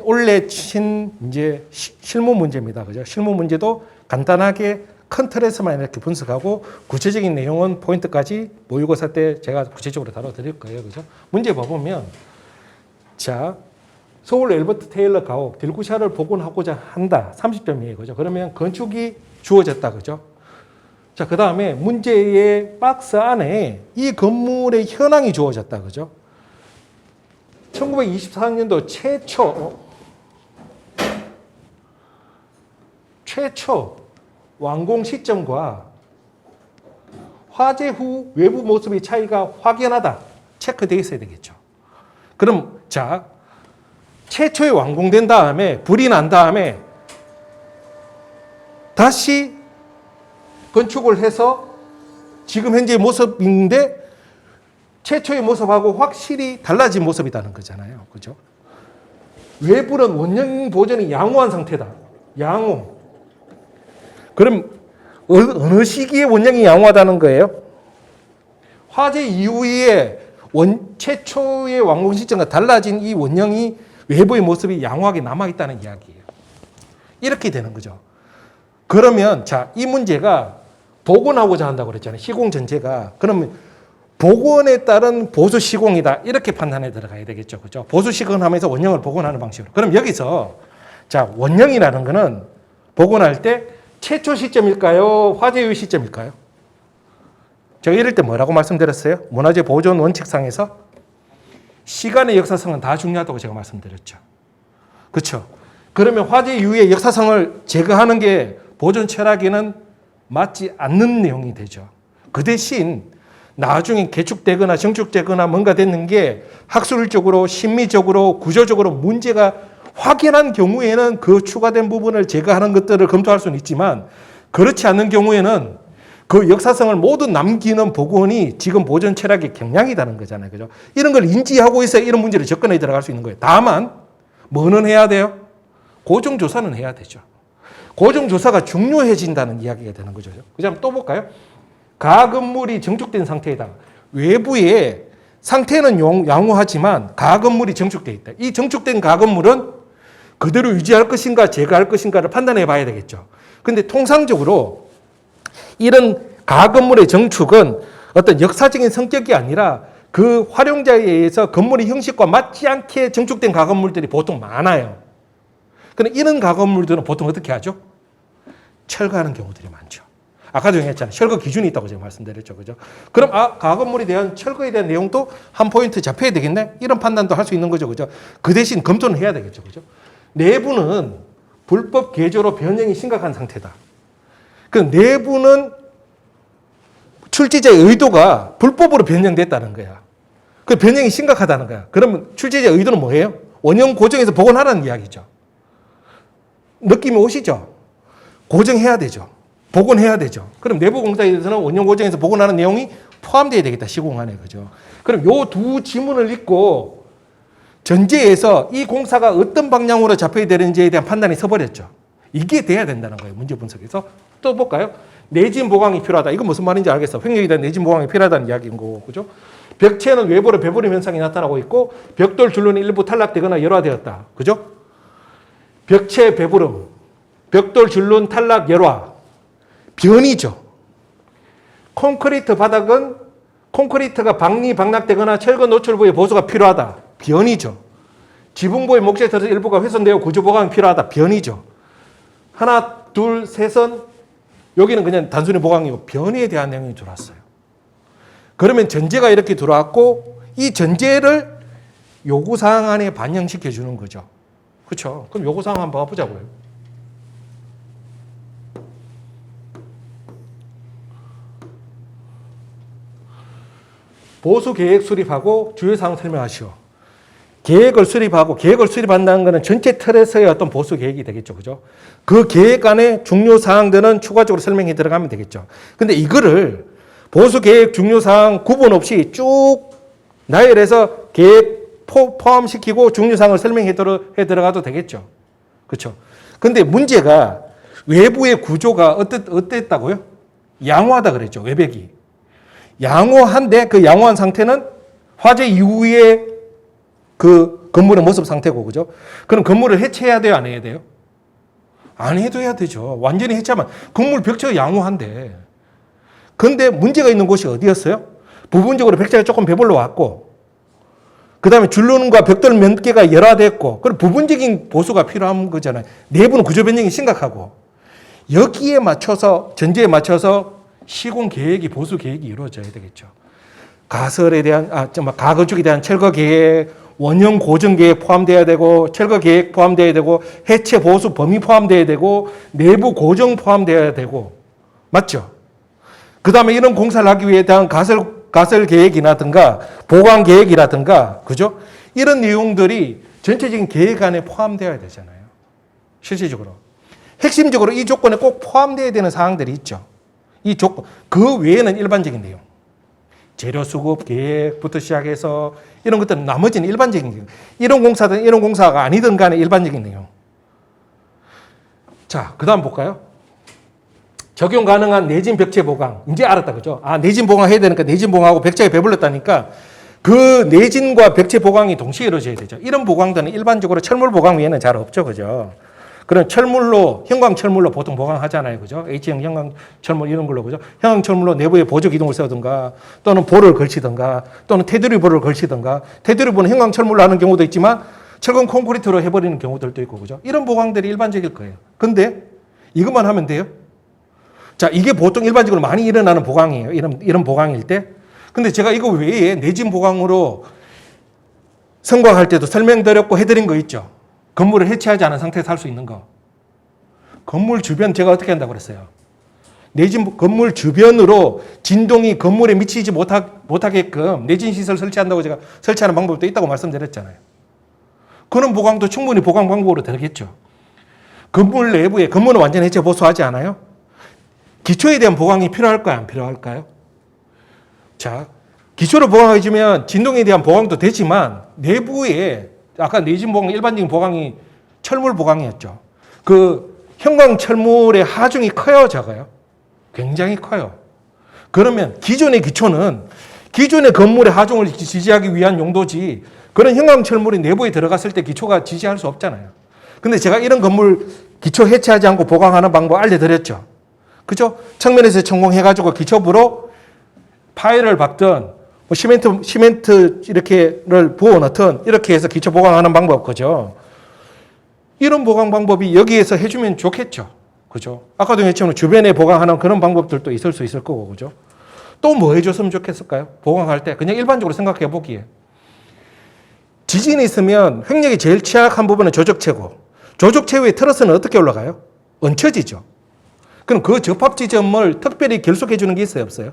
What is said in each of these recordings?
올해 친 이제 실무 문제입니다. 그죠? 실무 문제도 간단하게 큰 틀에서만 이렇게 분석하고 구체적인 내용은 포인트까지 모의고사 때 제가 구체적으로 다뤄드릴 거예요. 그죠? 문제 봐보면 자, 서울 엘버트 테일러 가옥 딜구샤를 복원하고자 한다. 30점이에요. 그죠? 그러면 건축이 주어졌다. 그죠? 자, 그 다음에 문제의 박스 안에 이 건물의 현황이 주어졌다. 그죠? 1924년도 최초 완공 시점과 화재 후 외부 모습의 차이가 확연하다. 체크되어 있어야 되겠죠. 그럼 자, 최초에 완공된 다음에 불이 난 다음에 다시 건축을 해서 지금 현재의 모습인데 최초의 모습하고 확실히 달라진 모습이라는 거잖아요. 그죠? 외부는 원형 보존이 양호한 상태다. 양호. 그럼 어느 시기에 원형이 양호하다는 거예요? 화재 이후에 최초의 완공 시점과 달라진 이 원형이 외부의 모습이 양호하게 남아있다는 이야기예요. 이렇게 되는 거죠. 그러면 자, 이 문제가 복원하고자 한다고 그랬잖아요. 시공 전제가. 그러면 복원에 따른 보수 시공이다. 이렇게 판단해 들어가야 되겠죠. 그죠? 보수 시공하면서 원형을 복원하는 방식으로. 그럼 여기서 자, 원형이라는 거는 복원할 때 최초 시점일까요? 화재 이후 시점일까요? 제가 이럴 때 뭐라고 말씀드렸어요? 문화재 보존 원칙상에서 시간의 역사성은 다 중요하다고 제가 말씀드렸죠. 그렇죠? 그러면 화재 이후의 역사성을 제거하는 게 보존 철학에는 맞지 않는 내용이 되죠. 그 대신 나중에 개축되거나 정축되거나 뭔가 됐는 게 학술적으로 심미적으로 구조적으로 문제가 확연한 경우에는 그 추가된 부분을 제거하는 것들을 검토할 수는 있지만 그렇지 않는 경우에는 그 역사성을 모두 남기는 복원이 지금 보존 철학의 경향이라는 거잖아요. 그죠? 이런 걸 인지하고 있어야 이런 문제를 접근해 들어갈 수 있는 거예요. 다만 뭐는 해야 돼요? 고정조사는 해야 되죠. 고정조사가 중요해진다는 이야기가 되는 거죠. 그죠? 또 볼까요? 가건물이 정축된 상태이다. 외부의 상태는 양호하지만 가건물이 정축되어 있다. 이 정축된 가건물은 그대로 유지할 것인가 제거할 것인가를 판단해 봐야 되겠죠. 근데 통상적으로 이런 가건물의 정축은 어떤 역사적인 성격이 아니라 그 활용자에 의해서 건물의 형식과 맞지 않게 정축된 가건물들이 보통 많아요. 그런데 이런 가건물들은 보통 어떻게 하죠? 철거하는 경우들이 많죠. 아까도 얘기했잖아요. 철거 기준이 있다고 제가 말씀드렸죠. 그죠? 그럼 가건물에 대한 철거에 대한 내용도 한 포인트 잡혀야 되겠네? 이런 판단도 할 수 있는 거죠. 그죠? 그 대신 검토는 해야 되겠죠. 그죠? 내부는 불법 개조로 변형이 심각한 상태다. 그 내부는 출지자의 의도가 불법으로 변형됐다는 거야. 그 변형이 심각하다는 거야. 그러면 출지자의 의도는 뭐예요? 원형 고정해서 복원하라는 이야기죠. 느낌이 오시죠? 고정해야 되죠. 복원해야 되죠. 그럼 내부 공사에 대해서는 원형 고정해서 복원하는 내용이 포함되어야 되겠다. 시공안에. 그죠? 그럼 요 두 지문을 읽고 전제에서 이 공사가 어떤 방향으로 잡혀야 되는지에 대한 판단이 서버렸죠. 이게 돼야 된다는 거예요. 문제 분석에서. 또 볼까요? 내진 보강이 필요하다. 이건 무슨 말인지 알겠어. 횡령에 대한 내진 보강이 필요하다는 이야기인 거고. 그죠? 벽체는 외부로 배부림 현상이 나타나고 있고 벽돌 줄눈이 일부 탈락되거나 열화되었다. 그죠? 벽체 배부름, 벽돌 줄눈 탈락 열화. 변이죠. 콘크리트 바닥은 콘크리트가 박락되거나 철거 노출부의 보수가 필요하다. 변이죠. 지붕부의 목재에서 일부가 훼손되어 구조 보강이 필요하다. 변이죠. 하나, 둘, 셋은 여기는 그냥 단순히 보강이고 변이에 대한 내용이 들어왔어요. 그러면 전제가 이렇게 들어왔고 이 전제를 요구사항 안에 반영시켜 주는 거죠. 그렇죠? 그럼 요구사항 한번 봐보자고요. 보수 계획 수립하고 주요사항 설명하시오. 계획을 수립한다는 것은 전체 틀에서의 어떤 보수 계획이 되겠죠. 그죠? 그 계획 안에 중요 사항들은 추가적으로 설명해 들어가면 되겠죠. 근데 이거를 보수 계획 중요 사항 구분 없이 쭉 나열해서 계획 포함시키고 중요 사항을 설명해 들어가도 되겠죠. 그렇죠? 근데 문제가 외부의 구조가 어땠다고요? 양호하다 그랬죠. 외벽이. 양호한데 그 양호한 상태는 화재 이후에 그 건물의 모습 상태고, 그죠? 그럼 건물을 해체해야 돼요, 안 해야 돼요? 안 해도 해야 되죠. 완전히 해체하면 건물 벽체가 양호한데. 근데 문제가 있는 곳이 어디였어요? 부분적으로 벽체가 조금 배불러 왔고, 그 다음에 줄눈과 벽돌 몇 개가 열화됐고, 그럼 부분적인 보수가 필요한 거잖아요. 내부는 구조 변경이 심각하고, 여기에 맞춰서, 전제에 맞춰서 시공 계획이, 보수 계획이 이루어져야 되겠죠. 가설에 대한, 가건축에 대한 철거 계획, 원형 고정 계획 포함돼야 되고, 철거 계획 포함돼야 되고, 해체 보수 범위 포함돼야 되고, 내부 고정 포함돼야 되고, 맞죠? 그 다음에 이런 공사를 하기 위해 대한 가설 계획이라든가, 보강 계획이라든가, 그죠? 이런 내용들이 전체적인 계획 안에 포함되어야 되잖아요. 실질적으로. 핵심적으로 이 조건에 꼭 포함되어야 되는 사항들이 있죠. 이 조건, 그 외에는 일반적인 내용. 재료 수급 계획부터 시작해서 이런 것들은 나머지는 일반적인 내용. 이런 공사든 이런 공사가 아니든 간에 일반적인 내용. 자, 그 다음 볼까요? 적용 가능한 내진 벽체 보강. 이제 알았다, 그죠? 아, 내진 보강 해야 되니까 내진 보강하고 벽체가 배불렀다니까 그 내진과 벽체 보강이 동시에 이루어져야 되죠. 이런 보강들은 일반적으로 철물 보강 외에는 잘 없죠, 그죠? 그런 철물로, 형광철물로 보통 보강하잖아요, 그죠? H형 형광철물 이런 걸로, 그죠? 형광철물로 내부에 보조 기둥을 세우든가 또는 볼을 걸치든가 또는 테두리 볼을 걸치든가 테두리 볼은 형광철물로 하는 경우도 있지만 철근 콘크리트로 해버리는 경우들도 있고, 그죠? 이런 보강들이 일반적일 거예요. 근데 이것만 하면 돼요? 자, 이게 보통 일반적으로 많이 일어나는 보강이에요. 이런 보강일 때. 근데 제가 이거 외에 내진 보강으로 성공할 때도 설명드렸고 해드린 거 있죠. 건물을 해체하지 않은 상태에서 할 수 있는 거. 건물 주변 제가 어떻게 한다고 그랬어요? 내진 건물 주변으로 진동이 건물에 미치지 못하게끔 내진 시설 설치한다고 제가 설치하는 방법도 있다고 말씀드렸잖아요. 그런 보강도 충분히 보강 방법으로 되겠죠. 건물 내부에 건물은 완전 해체 보수하지 않아요? 기초에 대한 보강이 필요할까요? 안 필요할까요? 자, 기초를 보강해주면 진동에 대한 보강도 되지만 내부에 아까 내진 보강, 일반적인 보강이 철물 보강이었죠. 그 형광철물의 하중이 커요, 작아요? 굉장히 커요. 그러면 기존의 기초는 기존의 건물의 하중을 지지하기 위한 용도지 그런 형광철물이 내부에 들어갔을 때 기초가 지지할 수 없잖아요. 근데 제가 이런 건물 기초 해체하지 않고 보강하는 방법 알려드렸죠. 그죠? 측면에서 천공해가지고 기초부로 파일을 박든 뭐 시멘트 이렇게를 부어 넣든 이렇게 해서 기초 보강하는 방법, 그죠? 이런 보강 방법이 여기에서 해주면 좋겠죠. 그죠? 아까도 했지만 주변에 보강하는 그런 방법들도 있을 수 있을 거고, 그죠? 또 뭐 해줬으면 좋겠을까요? 보강할 때 그냥 일반적으로 생각해 보기에 지진이 있으면 횡력이 제일 취약한 부분은 조적체고 조적체 위에 트러스는 어떻게 올라가요? 얹혀지죠. 그럼 그 접합 지점을 특별히 결속해 주는 게 있어요, 없어요?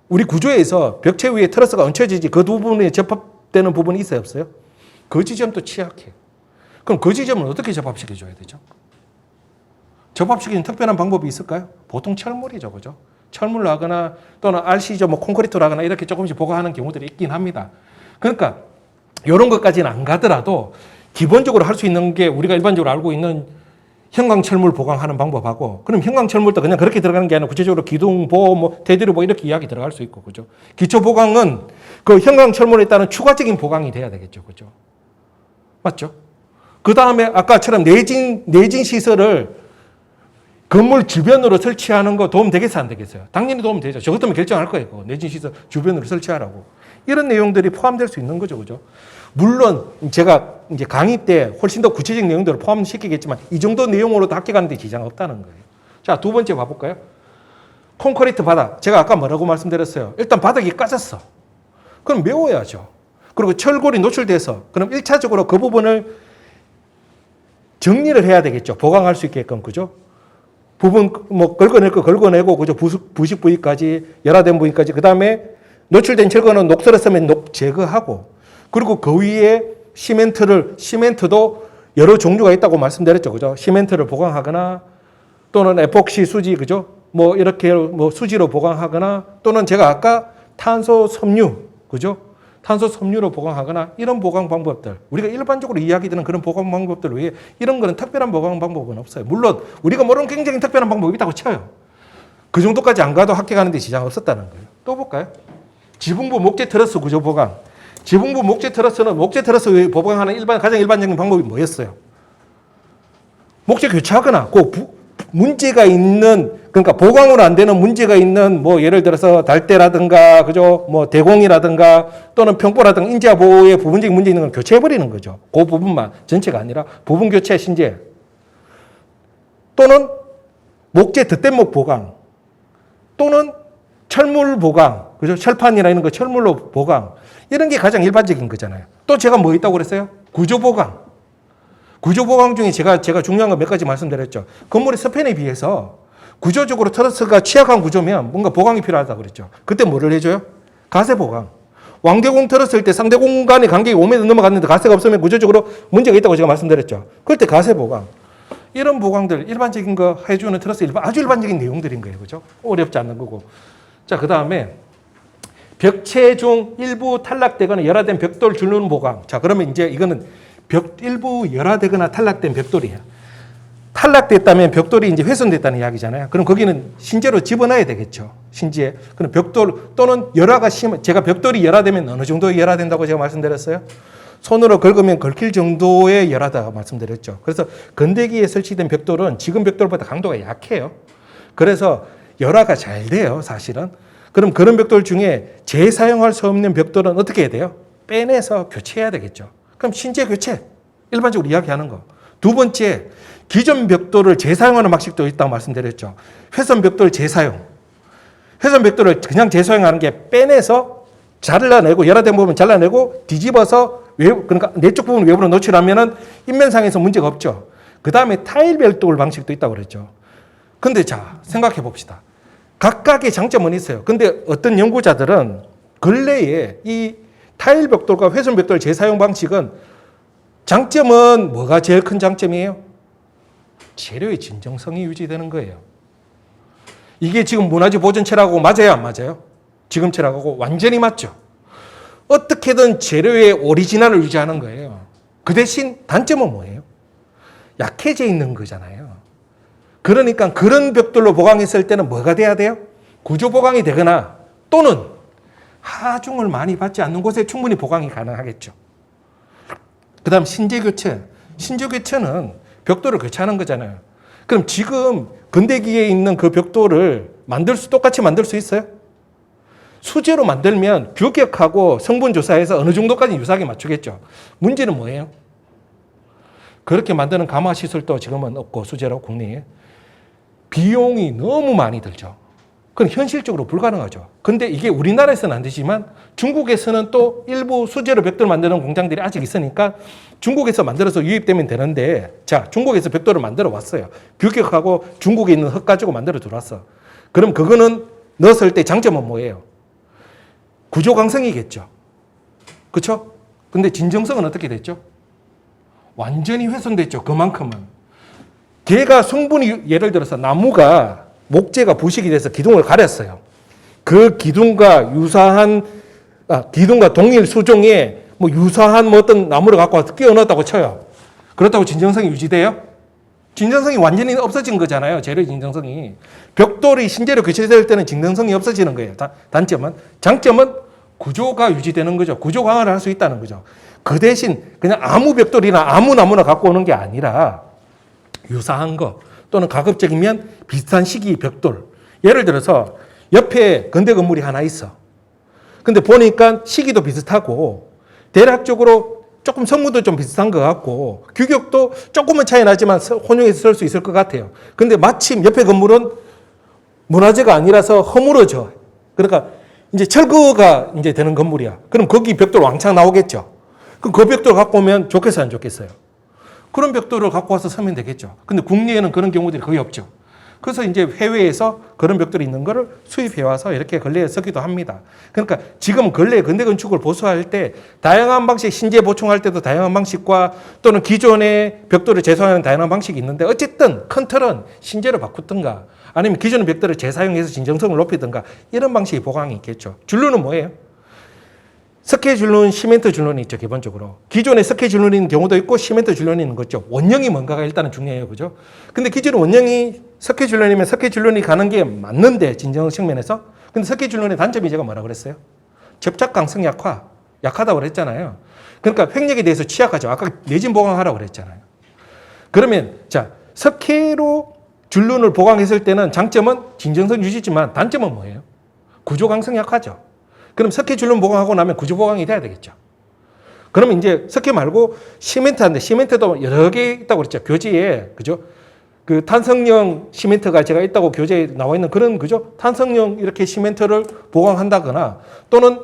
우리 구조에서 벽체 위에 트러스가 얹혀지지 그 두 부분에 접합되는 부분이 있어요, 없어요? 그 지점도 취약해요. 그럼 그 지점을 어떻게 접합시켜 줘야 되죠? 접합시키는 특별한 방법이 있을까요? 보통 철물이죠, 그죠? 철물로 하거나 또는 RC죠, 뭐 콘크리트로 하거나 이렇게 조금씩 보강하는 경우들이 있긴 합니다. 그러니까 이런 것까지는 안 가더라도 기본적으로 할 수 있는 게 우리가 일반적으로 알고 있는 형광철물 보강하는 방법하고, 그럼 형광철물도 그냥 그렇게 들어가는 게 아니라 구체적으로 기둥, 보, 뭐 테두리 보 이렇게 이야기 들어갈 수 있고, 그죠? 기초 보강은 그 형광철물에 따른 추가적인 보강이 돼야 되겠죠, 그죠? 맞죠? 그 다음에 아까처럼 내진 시설을 건물 주변으로 설치하는 거 도움 되겠어요, 안 되겠어요? 당연히 도움 되죠. 저 같으면 결정할 거예요, 그거. 내진 시설 주변으로 설치하라고. 이런 내용들이 포함될 수 있는 거죠, 그죠? 물론 제가 이제 강의 때 훨씬 더 구체적인 내용들을 포함시키겠지만 이 정도 내용으로도 학교 가는 데 지장 없다는 거예요. 자, 두 번째 봐볼까요? 콘크리트 바닥. 제가 아까 뭐라고 말씀드렸어요? 일단 바닥이 까졌어. 그럼 메워야죠. 그리고 철골이 노출돼서 그럼 1차적으로 그 부분을 정리를 해야 되겠죠. 보강할 수 있게끔, 그죠? 부분 뭐 긁어낼 거 긁어내고, 그죠? 부식 부위까지, 열화된 부위까지. 그 다음에 노출된 철거는 녹슬었으면 제거하고, 그리고 그 위에 시멘트도 여러 종류가 있다고 말씀드렸죠, 그죠? 시멘트를 보강하거나 또는 에폭시 수지, 그죠? 뭐 이렇게 뭐 수지로 보강하거나 또는 제가 아까 탄소 섬유, 그죠? 탄소 섬유로 보강하거나 이런 보강 방법들, 우리가 일반적으로 이야기되는 그런 보강 방법들 외에 이런 거는 특별한 보강 방법은 없어요. 물론 우리가 모르는 굉장히 특별한 방법이 있다고 쳐요. 그 정도까지 안 가도 학교 가는 데 지장 없었다는 거예요. 또 볼까요? 지붕부 목재 트러스 구조 보강. 지붕부 목재 트러스 보강하는 가장 일반적인 방법이 뭐였어요? 목재 교체하거나 문제가 있는, 그러니까 보강으로 안 되는 문제가 있는 뭐 예를 들어서 달대라든가 그죠? 뭐 대공이라든가 또는 평보라든가 인자 보호에 부분적인 문제 있는 걸 교체해 버리는 거죠. 그 부분만, 전체가 아니라 부분 교체 신재 또는 목재 덧대목 보강 또는 철물 보강, 그죠? 철판이나 이런 거 철물로 보강, 이런 게 가장 일반적인 거잖아요. 또 제가 뭐 있다고 그랬어요? 구조 보강. 구조 보강 중에 제가 중요한 거 몇 가지 말씀드렸죠. 건물의 스팬에 비해서 구조적으로 트러스가 취약한 구조면 뭔가 보강이 필요하다고 그랬죠. 그때 뭐를 해줘요? 가세 보강. 완개공 트러스일 때 상대 공간의 간격이 5m 넘어갔는데 가세가 없으면 구조적으로 문제가 있다고 제가 말씀드렸죠. 그럴 때 가세 보강. 이런 보강들, 일반적인 거 해주는 트러스 아주 일반적인 내용들인 거예요. 그죠? 어렵지 않는 거고. 자, 그 다음에 벽체 중 일부 탈락되거나 열화된 벽돌 줄눈 보강. 자, 그러면 이제 이거는 일부 열화되거나 탈락된 벽돌이에요. 탈락됐다면 벽돌이 이제 훼손됐다는 이야기잖아요. 그럼 거기는 신재로 집어넣어야 되겠죠. 신재. 그럼 벽돌 또는 열화가 제가 벽돌이 열화되면 어느 정도 열화된다고 제가 말씀드렸어요? 손으로 긁으면 긁힐 정도의 열화다 말씀드렸죠. 그래서 건대기에 설치된 벽돌은 지금 벽돌보다 강도가 약해요. 그래서 열화가 잘 돼요, 사실은. 그럼 그런 벽돌 중에 재사용할 수 없는 벽돌은 어떻게 해야 돼요? 빼내서 교체해야 되겠죠. 그럼 신재 교체, 일반적으로 이야기하는 거. 두 번째, 기존 벽돌을 재사용하는 방식도 있다고 말씀드렸죠. 훼손 벽돌 재사용. 훼손 벽돌을 그냥 재사용하는 게 빼내서 잘라내고, 열화된 부분 잘라내고 뒤집어서 그러니까 내쪽 부분 외부로 노출하면은 인면상에서 문제가 없죠. 그 다음에 타일 벽돌 방식도 있다고 그랬죠. 근데 자, 생각해 봅시다. 각각의 장점은 있어요. 근데 어떤 연구자들은 근래에 이 타일 벽돌과 훼손 벽돌 재사용 방식은 장점은 뭐가 제일 큰 장점이에요? 재료의 진정성이 유지되는 거예요. 이게 지금 문화재 보존체라고 맞아요, 안 맞아요? 지금 체라고 완전히 맞죠. 어떻게든 재료의 오리지널을 유지하는 거예요. 그 대신 단점은 뭐예요? 약해져 있는 거잖아요. 그러니까 그런 벽돌로 보강했을 때는 뭐가 돼야 돼요? 구조 보강이 되거나 또는 하중을 많이 받지 않는 곳에 충분히 보강이 가능하겠죠. 그 다음 신재 교체. 신재 교체는 벽돌을 교체하는 거잖아요. 그럼 지금 건대기에 있는 그 벽돌을 똑같이 만들 수 있어요? 수제로 만들면 규격하고 성분 조사해서 어느 정도까지 유사하게 맞추겠죠. 문제는 뭐예요? 그렇게 만드는 가마 시설도 지금은 없고 수제로 국내에 비용이 너무 많이 들죠. 그건 현실적으로 불가능하죠. 근데 이게 우리나라에서는 안 되지만 중국에서는 또 일부 수제로 벽돌 만드는 공장들이 아직 있으니까 중국에서 만들어서 유입되면 되는데, 자, 중국에서 벽돌을 만들어 왔어요. 규격하고 중국에 있는 흙 가지고 만들어 들어왔어. 그럼 그거는 넣었을 때 장점은 뭐예요? 구조 강성이겠죠. 그렇죠? 근데 진정성은 어떻게 됐죠? 완전히 훼손됐죠. 그만큼은. 걔가 성분이, 예를 들어서 나무가 목재가 부식이 돼서 기둥을 가렸어요. 그 기둥과 유사한, 기둥과 동일 수종의 뭐 유사한 뭐 어떤 나무를 갖고 와서 끼워 넣었다고 쳐요. 그렇다고 진정성이 유지돼요? 진정성이 완전히 없어진 거잖아요. 재료의 진정성이. 벽돌이 신재로 교체될 때는 진정성이 없어지는 거예요. 단점은. 장점은 구조가 유지되는 거죠. 구조 강화를 할 수 있다는 거죠. 그 대신 그냥 아무 벽돌이나 아무 나무나 갖고 오는 게 아니라 유사한 거 또는 가급적이면 비슷한 시기 벽돌. 예를 들어서 옆에 건대 건물이 하나 있어. 근데 보니까 시기도 비슷하고 대략적으로 조금 성분도 좀 비슷한 것 같고 규격도 조금은 차이 나지만 혼용해서 쓸 수 있을 것 같아요. 근데 마침 옆에 건물은 문화재가 아니라서 허물어져. 그러니까 이제 철거가 이제 되는 건물이야. 그럼 거기 벽돌 왕창 나오겠죠. 그럼 그 벽돌 갖고 오면 좋겠어요, 안 좋겠어요? 그런 벽돌을 갖고 와서 서면 되겠죠. 근데 국내에는 그런 경우들이 거의 없죠. 그래서 이제 해외에서 그런 벽돌이 있는 거를 수입해 와서 이렇게 건래에 쓰기도 합니다. 그러니까 지금 건래 건대 건축을 보수할 때 다양한 방식, 신재 보충할 때도 다양한 방식과 또는 기존의 벽돌을 재사용하는 다양한 방식이 있는데 어쨌든 큰 틀은 신재를 바꾸든가 아니면 기존의 벽돌을 재사용해서 진정성을 높이든가 이런 방식의 보강이 있겠죠. 줄눈은 뭐예요? 석회 줄눈, 시멘트 줄눈이 있죠, 기본적으로. 기존에 석회 줄눈이 있는 경우도 있고 시멘트 줄눈이 있는 거죠. 원형이 뭔가가 일단은 중요해요, 그죠? 근데 기존에 원형이 석회 줄눈이면 석회 줄눈이 가는 게 맞는데, 진정 측면에서. 근데 석회 줄눈의 단점이 제가 뭐라 그랬어요? 접착 강성 약화. 약하다고 그랬잖아요. 그러니까 횡력에 대해서 취약하죠. 아까 내진 보강하라고 그랬잖아요. 그러면 자, 석회로 줄눈을 보강했을 때는 장점은 진정성 유지지만 단점은 뭐예요? 구조 강성이 약하죠. 그럼 석회 줄눈 보강하고 나면 구조 보강이 돼야 되겠죠. 그러면 이제 석회 말고 시멘트인데 시멘트도 여러 개 있다고 그랬죠. 교재에. 그죠? 그 탄성형 시멘트가 제가 있다고 교재에 나와 있는 그런 그죠? 탄성형 이렇게 시멘트를 보강한다거나 또는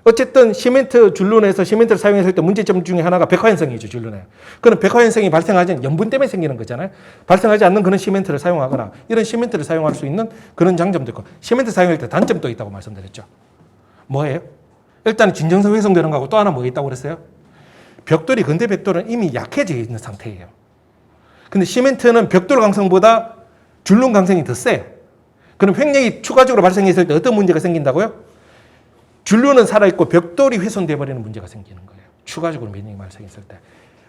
어쨌든 시멘트 줄눈에서 시멘트를 사용했을 때 문제점 중에 하나가 백화현성이죠, 줄눈에. 그럼 백화현성이 발생하지 염분 때문에 생기는 거잖아요. 발생하지 않는 그런 시멘트를 사용하거나 이런 시멘트를 사용할 수 있는 그런 장점도 있고 시멘트 사용할 때 단점도 있다고 말씀드렸죠. 뭐예요? 일단 진정성 훼손되는 거하고 또 하나 뭐 있다고 그랬어요? 벽돌이 근대 벽돌은 이미 약해져 있는 상태예요. 근데 시멘트는 벽돌 강성보다 줄눈 강성이 더 세. 그럼 횡력이 추가적으로 발생했을 때 어떤 문제가 생긴다고요? 줄눈은 살아있고 벽돌이 훼손돼 버리는 문제가 생기는 거예요. 추가적으로 면역이 발생했을 때.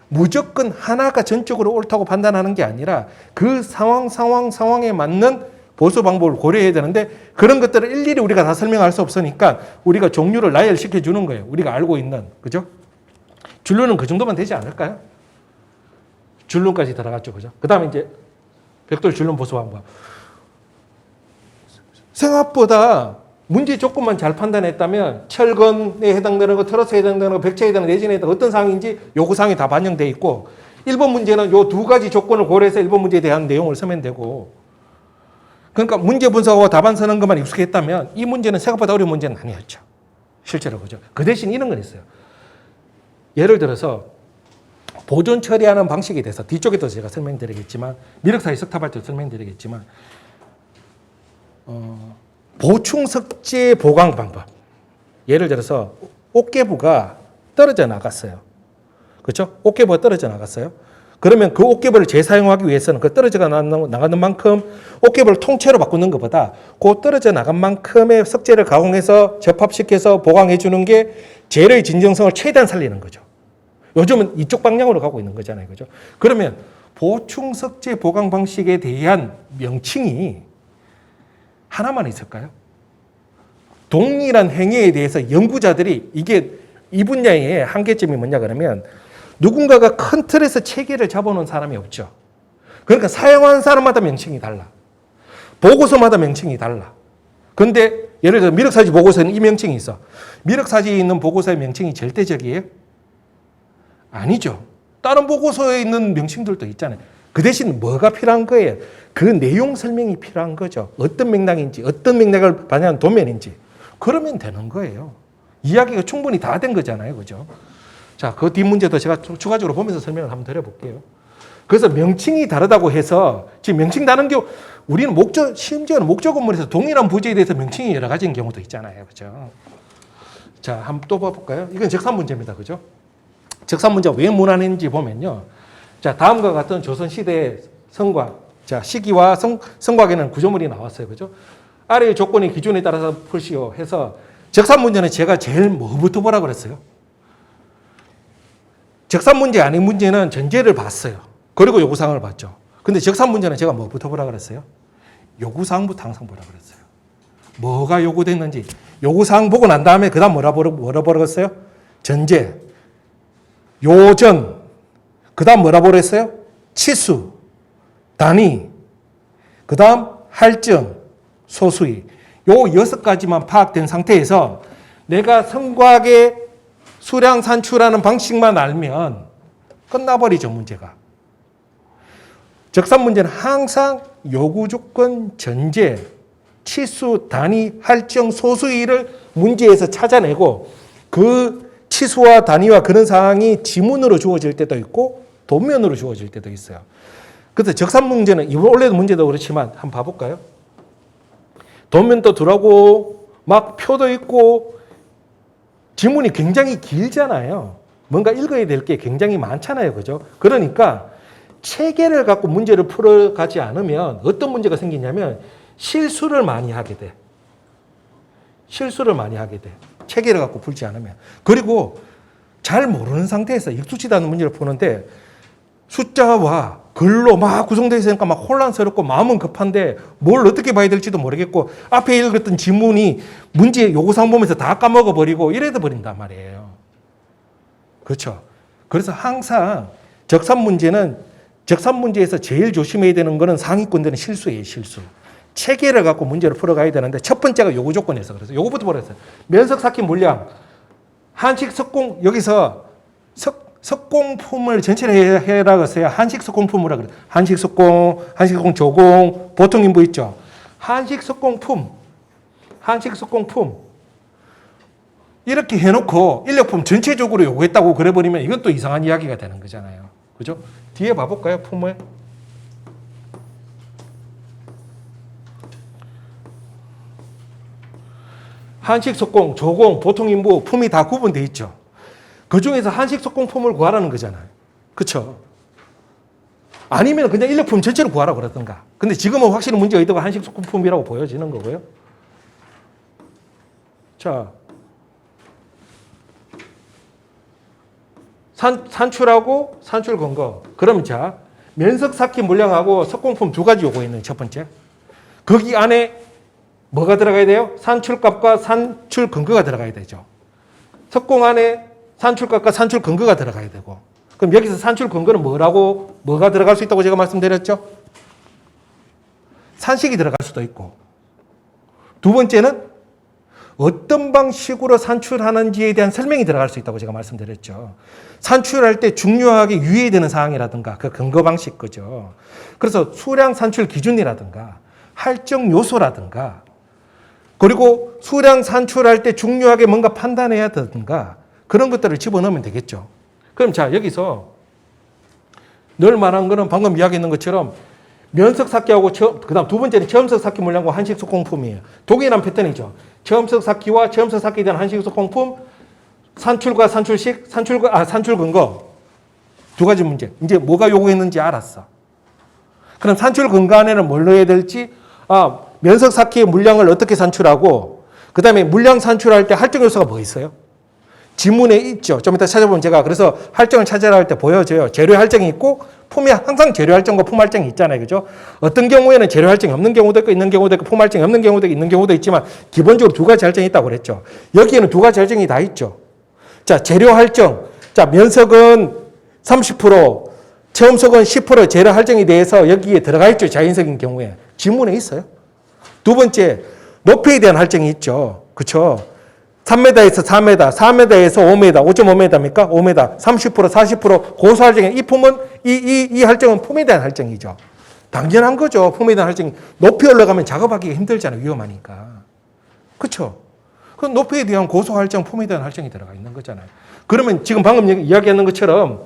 무조건 하나가 전적으로 옳다고 판단하는 게 아니라 그 상황에 맞는 보수 방법을 고려해야 되는데 그런 것들을 일일이 우리가 다 설명할 수 없으니까 우리가 종류를 나열시켜 주는 거예요. 우리가 알고 있는. 그죠? 줄눈은 그 정도만 되지 않을까요? 줄눈까지 들어갔죠. 그죠? 그 다음에 이제 벽돌 줄눈 보수 방법. 생각보다 문제 조건만 잘 판단했다면 철근에 해당되는 거, 트러스에 해당되는 거, 벽체에 해당되는 내진에 해당되는 어떤 사항인지 요구사항이 다 반영되어 있고 1번 문제는 요 두 가지 조건을 고려해서 1번 문제에 대한 내용을 쓰면 되고 그러니까 문제 분석하고 답안 쓰는 것만 익숙했다면 이 문제는 생각보다 어려운 문제는 아니었죠. 실제로 그죠. 그 대신 이런 건 있어요. 예를 들어서 보존 처리하는 방식에 대해서 뒤쪽에도 제가 설명드리겠지만 미륵사의 석탑할 때 설명드리겠지만 보충 석재 보강 방법. 예를 들어서 옥개부가 떨어져 나갔어요. 그렇죠? 옥개부가 떨어져 나갔어요. 그러면 그 옥개부를 재사용하기 위해서는 그 떨어져 나가는 만큼 옥개부를 통째로 바꾸는 것보다 그 떨어져 나간 만큼의 석재를 가공해서 접합시켜서 보강해 주는 게 재료의 진정성을 최대한 살리는 거죠. 요즘은 이쪽 방향으로 가고 있는 거잖아요. 그죠? 그러면 보충 석재 보강 방식에 대한 명칭이 하나만 있을까요? 동일한 행위에 대해서 연구자들이 이게 이 분야의 한계점이 뭐냐 그러면 누군가가 큰 틀에서 체계를 잡아놓은 사람이 없죠. 그러니까 사용한 사람마다 명칭이 달라. 보고서마다 명칭이 달라. 그런데 예를 들어 미륵사지 보고서에는 이 명칭이 있어. 미륵사지에 있는 보고서의 명칭이 절대적이에요? 아니죠. 다른 보고서에 있는 명칭들도 있잖아요. 그 대신 뭐가 필요한 거예요? 그 내용 설명이 필요한 거죠. 어떤 맥락인지, 어떤 맥락을 반영한 도면인지. 그러면 되는 거예요. 이야기가 충분히 다 된 거잖아요. 그죠? 자, 그 뒷문제도 제가 추가적으로 보면서 설명을 한번 드려볼게요. 그래서 명칭이 다르다고 해서 지금 명칭 다른 게 우리는 심지어는 목적 건물에서 동일한 부지에 대해서 명칭이 여러 가지인 경우도 있잖아요. 그죠? 자, 한번 또 봐볼까요? 이건 적산 문제입니다. 그죠? 적산 문제가 왜 무난했는지 보면요. 자, 다음과 같은 조선시대의 성곽. 자, 시기와 성곽에는 구조물이 나왔어요. 그죠? 아래의 조건의 기준에 따라서 풀시오 해서 적산 문제는 제가 제일 뭐부터 보라 그랬어요? 적산 문제 아닌 문제는 전제를 봤어요. 그리고 요구사항을 봤죠. 근데 적산 문제는 제가 뭐부터 보라 그랬어요? 요구사항부터 항상 보라 그랬어요. 뭐가 요구됐는지. 요구사항 보고 난 다음에 그 다음 뭐라 보라 그랬어요? 전제, 요전, 그 다음 뭐라 보라 했어요? 치수, 단위, 그 다음 할증, 소수의. 요 6가지만 파악된 상태에서 내가 성곽의 수량 산출하는 방식만 알면 끝나버리죠, 문제가. 적산 문제는 항상 요구 조건, 전제, 치수, 단위, 할증, 소수의를 문제에서 찾아내고 그 치수와 단위와 그런 사항이 지문으로 주어질 때도 있고 도면으로 주어질 때도 있어요. 그래서 적산 문제는 이번 원래도 문제도 그렇지만 한번 봐볼까요? 도면도 들어가고 막 표도 있고 지문이 굉장히 길잖아요. 뭔가 읽어야 될 게 굉장히 많잖아요. 그죠? 그러니까 체계를 갖고 문제를 풀어가지 않으면 어떤 문제가 생기냐면 실수를 많이 하게 돼. 실수를 많이 하게 돼. 체계를 갖고 풀지 않으면. 그리고 잘 모르는 상태에서 익숙지도 않은 문제를 푸는데 숫자와 글로 막 구성되어 있으니까 막 혼란스럽고 마음은 급한데 뭘 어떻게 봐야 될지도 모르겠고 앞에 읽었던 지문이 문제 요구사항 보면서 다 까먹어버리고 이래도 버린단 말이에요. 그렇죠. 그래서 항상 적산 문제에서 제일 조심해야 되는 거는 상위권들은 실수예요, 실수. 체계를 갖고 문제를 풀어가야 되는데 첫 번째가 요구 조건에서 그래서 요거부터 보랬어요. 면석 삭힌 물량, 한식 석공 여기서 석공품을 전체를 해라고 했어요. 한식 석공품이라 그래요. 한식 석공 조공, 보통 인부 있죠. 한식 석공품 이렇게 해놓고 인력품 전체적으로 요구했다고 그래버리면 이건 또 이상한 이야기가 되는 거잖아요. 그죠? 뒤에 봐볼까요? 품을. 한식 석공, 조공, 보통 인부, 품이 다 구분되어 있죠. 그 중에서 한식 석공품을 구하라는 거잖아요. 그렇죠? 아니면 그냥 인력품 전체를 구하라고 그러던가. 근데 지금은 확실히 문제가 있다고 한식 석공품이라고 보여지는 거고요. 자, 산출하고 산출 근거. 그럼 자, 면석 삭힌 물량하고 석공품 두 가지 요구있는 첫 번째. 거기 안에 뭐가 들어가야 돼요? 산출값과 산출 근거가 들어가야 되죠. 석공 안에 산출값과 산출 근거가 들어가야 되고. 그럼 여기서 산출 근거는 뭐가 들어갈 수 있다고 제가 말씀드렸죠? 산식이 들어갈 수도 있고. 두 번째는 어떤 방식으로 산출하는지에 대한 설명이 들어갈 수 있다고 제가 말씀드렸죠. 산출할 때 중요하게 유의되는 사항이라든가 그 근거 방식 거죠. 그래서 수량 산출 기준이라든가 할증 요소라든가 그리고 수량 산출할 때 중요하게 뭔가 판단해야 되든가 그런 것들을 집어넣으면 되겠죠. 그럼 자, 여기서 늘 말한 거는 방금 이야기했는 것처럼 면석 삭히하고 그 다음 두 번째는 체험석 삭히 물량과 한식 석공품이에요. 동일한 패턴이죠. 체험석 삭히와 체험석 삭히에 대한 한식 석공품, 산출과 산출식, 산출 근거. 두 가지 문제. 이제 뭐가 요구했는지 알았어. 그럼 산출 근거 안에는 뭘 넣어야 될지, 면석 삭히의 물량을 어떻게 산출하고, 그 다음에 물량 산출할 때 할증 요소가 뭐 있어요? 지문에 있죠. 좀 이따 찾아보면 제가 그래서 할증을 찾아라 할 때 보여줘요. 재료 할증이 있고 품이 항상 재료 할증과 품 할증이 있잖아요. 그죠? 어떤 경우에는 재료 할증이 없는 경우도 있고 있는 경우도 있고 품 할증이 없는 경우도 있고 있는 경우도 있지만 기본적으로 두 가지 할증이 있다고 그랬죠. 여기에는 두 가지 할증이 다 있죠. 자, 재료 할증. 자, 면석은 30%, 체험석은 10% 재료 할증에 대해서 여기에 들어가 있죠. 자연석인 경우에. 지문에 있어요. 두 번째, 높이에 대한 할증이 있죠. 그렇죠? 3m에서 4m, 4m에서 5m, 5.5m입니까? 5m, 30%, 40% 고수 할증이 이 품은 이 할증은 품에 대한 할증이죠. 당연한 거죠. 품에 대한 할증이 높이 올라가면 작업하기가 힘들잖아요. 위험하니까. 그렇죠? 그 높이에 대한 고수 할증, 품에 대한 할증이 들어가 있는 거잖아요. 그러면 지금 방금 이야기하는 것처럼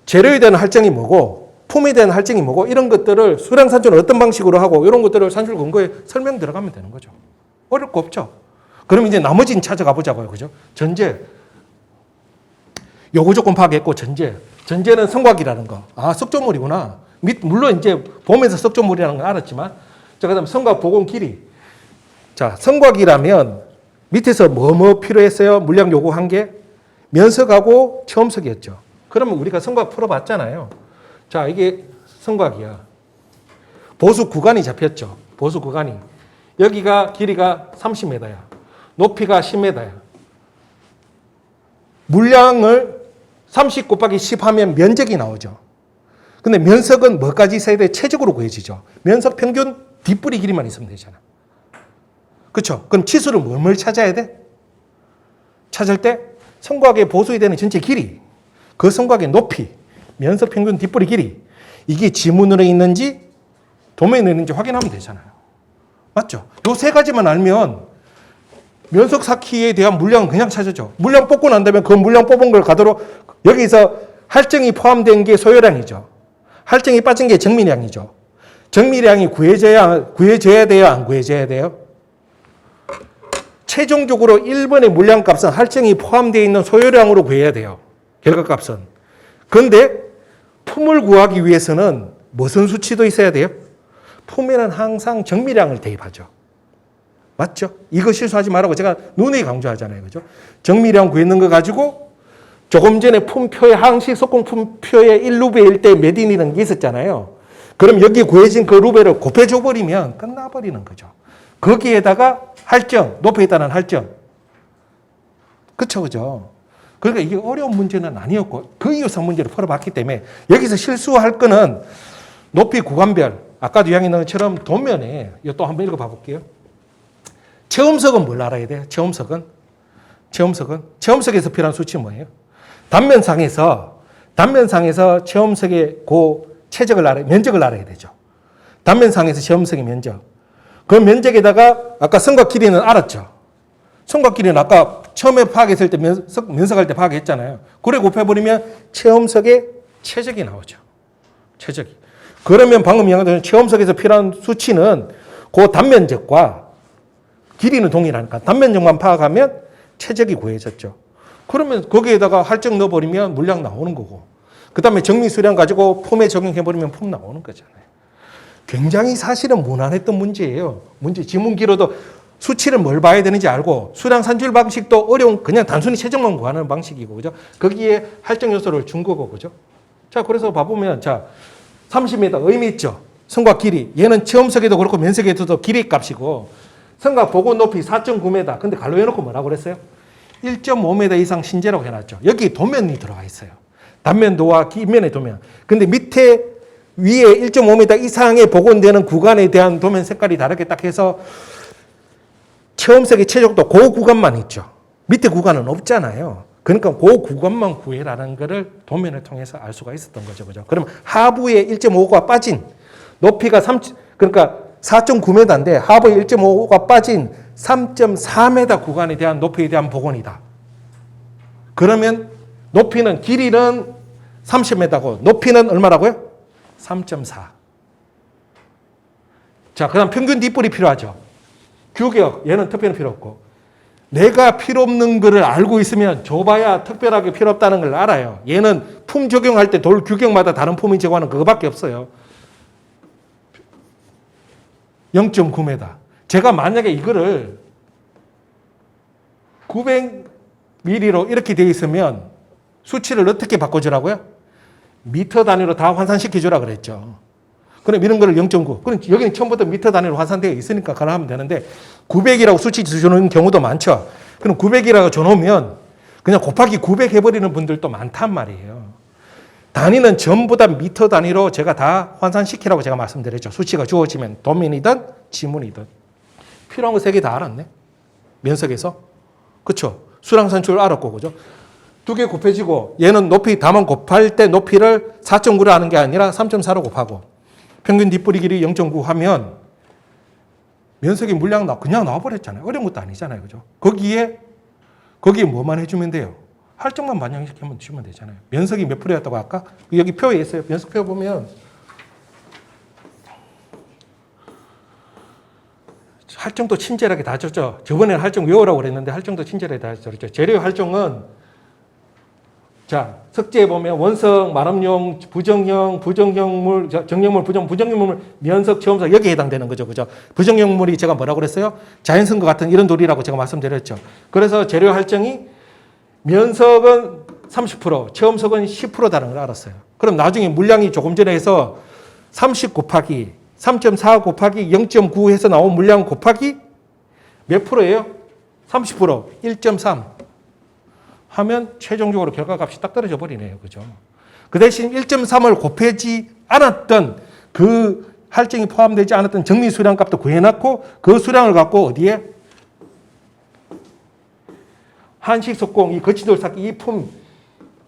재료에 대한 할증이 뭐고 품에 대한 할증이 뭐고 이런 것들을 수량 산출을 어떤 방식으로 하고 이런 것들을 산출 근거에 설명 들어가면 되는 거죠. 어려울 거 없죠. 그럼 이제 나머지는 찾아가 보자고요. 그죠? 전제. 요구 조건 파악했고, 전제. 전제는 성곽이라는 거. 석조물이구나. 물론 이제 보면서 석조물이라는 걸 알았지만, 자, 그 다음에 성곽 보공 길이. 자, 성곽이라면 밑에서 뭐 필요했어요? 물량 요구한 게 면석하고 체험석이었죠. 그러면 우리가 성곽 풀어봤잖아요. 자, 이게 성곽이야. 보수 구간이 잡혔죠. 보수 구간이. 여기가 길이가 30m야. 높이가 10m야. 물량을 30 곱하기 10 하면 면적이 나오죠. 근데 면석은 뭐까지 있어야 돼? 최적으로 구해지죠. 면석 평균 뒷뿌리 길이만 있으면 되잖아. 그렇죠? 그럼 치수를 뭘 찾아야 돼? 찾을 때 성곽의 보수에 되는 전체 길이, 그 성곽의 높이, 면석 평균 뒷뿌리 길이, 이게 지문으로 있는지 도면으로 있는지 확인하면 되잖아요. 맞죠? 요 세 가지만 알면 면석 삭히에 대한 물량은 그냥 찾아줘. 물량 뽑고 난 다음에 그 물량 뽑은 걸 가도록 여기서 할증이 포함된 게 소요량이죠. 할증이 빠진 게 정미량이죠. 정미량이 구해져야 돼요? 안 구해져야 돼요? 최종적으로 1번의 물량값은 할증이 포함되어 있는 소요량으로 구해야 돼요. 결과값은. 그런데 품을 구하기 위해서는 무슨 수치도 있어야 돼요? 품에는 항상 정미량을 대입하죠. 맞죠? 이거 실수하지 말라고 제가 누누이 강조하잖아요. 그죠? 정미량 구했는 거 가지고 조금 전에 품표의 항식 석공품표의 1루베일 때 메딘이라는 게 있었잖아요. 그럼 여기 구해진 그 루베를 곱해줘 버리면 끝나버리는 거죠. 거기에다가 할증, 높이에 따른 할증. 그쵸, 그죠? 그러니까 이게 어려운 문제는 아니었고 그 이유상 문제를 풀어봤기 때문에 여기서 실수할 거는 높이 구간별, 아까도 이야기한 것처럼 도면에 이거 또 한번 읽어봐 볼게요. 체험석은 뭘 알아야 돼요? 체험석에서 필요한 수치 뭐예요? 단면상에서 체험석의 면적을 알아야 되죠. 단면상에서 체험석의 면적. 그 면적에다가 아까 선과 길이는 알았죠. 선과 길이는 아까 처음에 파악했을 때 면석할 때 파악했잖아요. 그래 곱해버리면 체험석의 최적이 나오죠. 최적이. 그러면 방금 이야기한 체험석에서 필요한 수치는 그 단면적과 길이는 동일하니까 단면적만 파악하면 최적이 구해졌죠. 그러면 거기에다가 할증 넣어버리면 물량 나오는 거고 그 다음에 정미수량 가지고 폼에 적용해버리면 폼 나오는 거잖아요. 굉장히 사실은 무난했던 문제예요. 지문기로도 수치를 뭘 봐야 되는지 알고 수량 산출 방식도 어려운 그냥 단순히 최적만 구하는 방식이고 그죠? 거기에 할증 요소를 준 거고 그죠? 자 그래서 봐보면 자 30m 의미 있죠. 선과 길이 얘는 체험석에도 그렇고 면석에도 길이 값이고 선과 보고 높이 4.9m 근데 갈로 해놓고 뭐라고 그랬어요? 1.5m 이상 신재라고 해놨죠. 여기 도면이 들어가 있어요. 단면도와 뒷면의 도면. 근데 밑에 위에 1.5m 이상의 복원되는 구간에 대한 도면 색깔이 다르게 딱 해서 체험석의 최적도 그 구간만 있죠. 밑에 구간은 없잖아요. 그러니까 그 구간만 구해라는 것을 도면을 통해서 알 수가 있었던 거죠. 그죠? 그럼 하부에 1.5가 빠진 높이가 그러니까 4.9m인데 하부에 1.5가 빠진 3.4m 구간에 대한 높이에 대한 복원이다. 그러면 높이는 길이는 30m고 높이는 얼마라고요? 3.4. 자, 그다음 평균 뒷불이 필요하죠. 규격, 얘는 특별히 필요 없고. 내가 필요 없는 거를 알고 있으면 줘봐야 특별하게 필요 없다는 걸 알아요. 얘는 품 적용할 때 돌 규격마다 다른 품이 적용하는 그거밖에 없어요. 0.9m. 제가 만약에 이거를 900ml로 이렇게 되어 있으면 수치를 어떻게 바꿔주라고요? 미터 단위로 다 환산시켜주라 그랬죠. 그럼 이런 거를 0.9. 그럼 여기는 처음부터 미터 단위로 환산되어 있으니까 그걸 하면 되는데 900이라고 수치 주는 경우도 많죠. 그럼 900이라고 줘놓으면 그냥 곱하기 900 해버리는 분들도 많단 말이에요. 단위는 전부 다 미터 단위로 제가 다 환산시키라고 제가 말씀드렸죠. 수치가 주어지면 도면이든 지문이든. 필요한 거 3개 다 알았네. 면석에서. 그렇죠. 수량 산출 알았고 그죠. 2개 곱해지고 얘는 높이 다만 곱할 때 높이를 4.9로 하는 게 아니라 3.4로 곱하고 평균 뒷부리 길이 0.9 하면 면석의 물량 그냥 나와버렸잖아요. 어려운 것도 아니잖아요. 그죠? 거기에 뭐만 해주면 돼요? 할증만 반영시키면 주면 되잖아요. 면석이 몇 프로였다고 아까? 여기 표에 있어요. 면석표 보면 할증도 친절하게 다 줬죠. 저번에는 할증 외우라고 그랬는데 할증도 친절하게 다 줬죠. 재료 할증은 자, 석재에 보면 원석, 말업용, 부정형물, 정형물, 부정형물, 면석, 체험석 여기에 해당되는 거죠. 그죠? 부정형물이 제가 뭐라고 그랬어요? 자연선과 같은 이런 돌이라고 제가 말씀드렸죠. 그래서 재료 할증이 면석은 30%, 체험석은 10%다는 걸 알았어요. 그럼 나중에 물량이 조금 전에 해서 30 곱하기 3.4 곱하기 0.9 해서 나온 물량 곱하기 몇 프로예요? 30%, 1.3. 하면 최종적으로 결과값이 딱 떨어져 버리네요. 그죠? 그 대신 1.3을 곱하지 않았던 그 할증이 포함되지 않았던 정미 수량 값도 구해놨고 그 수량을 갖고 어디에? 한식 속공, 이 거치돌 쌓기, 이 품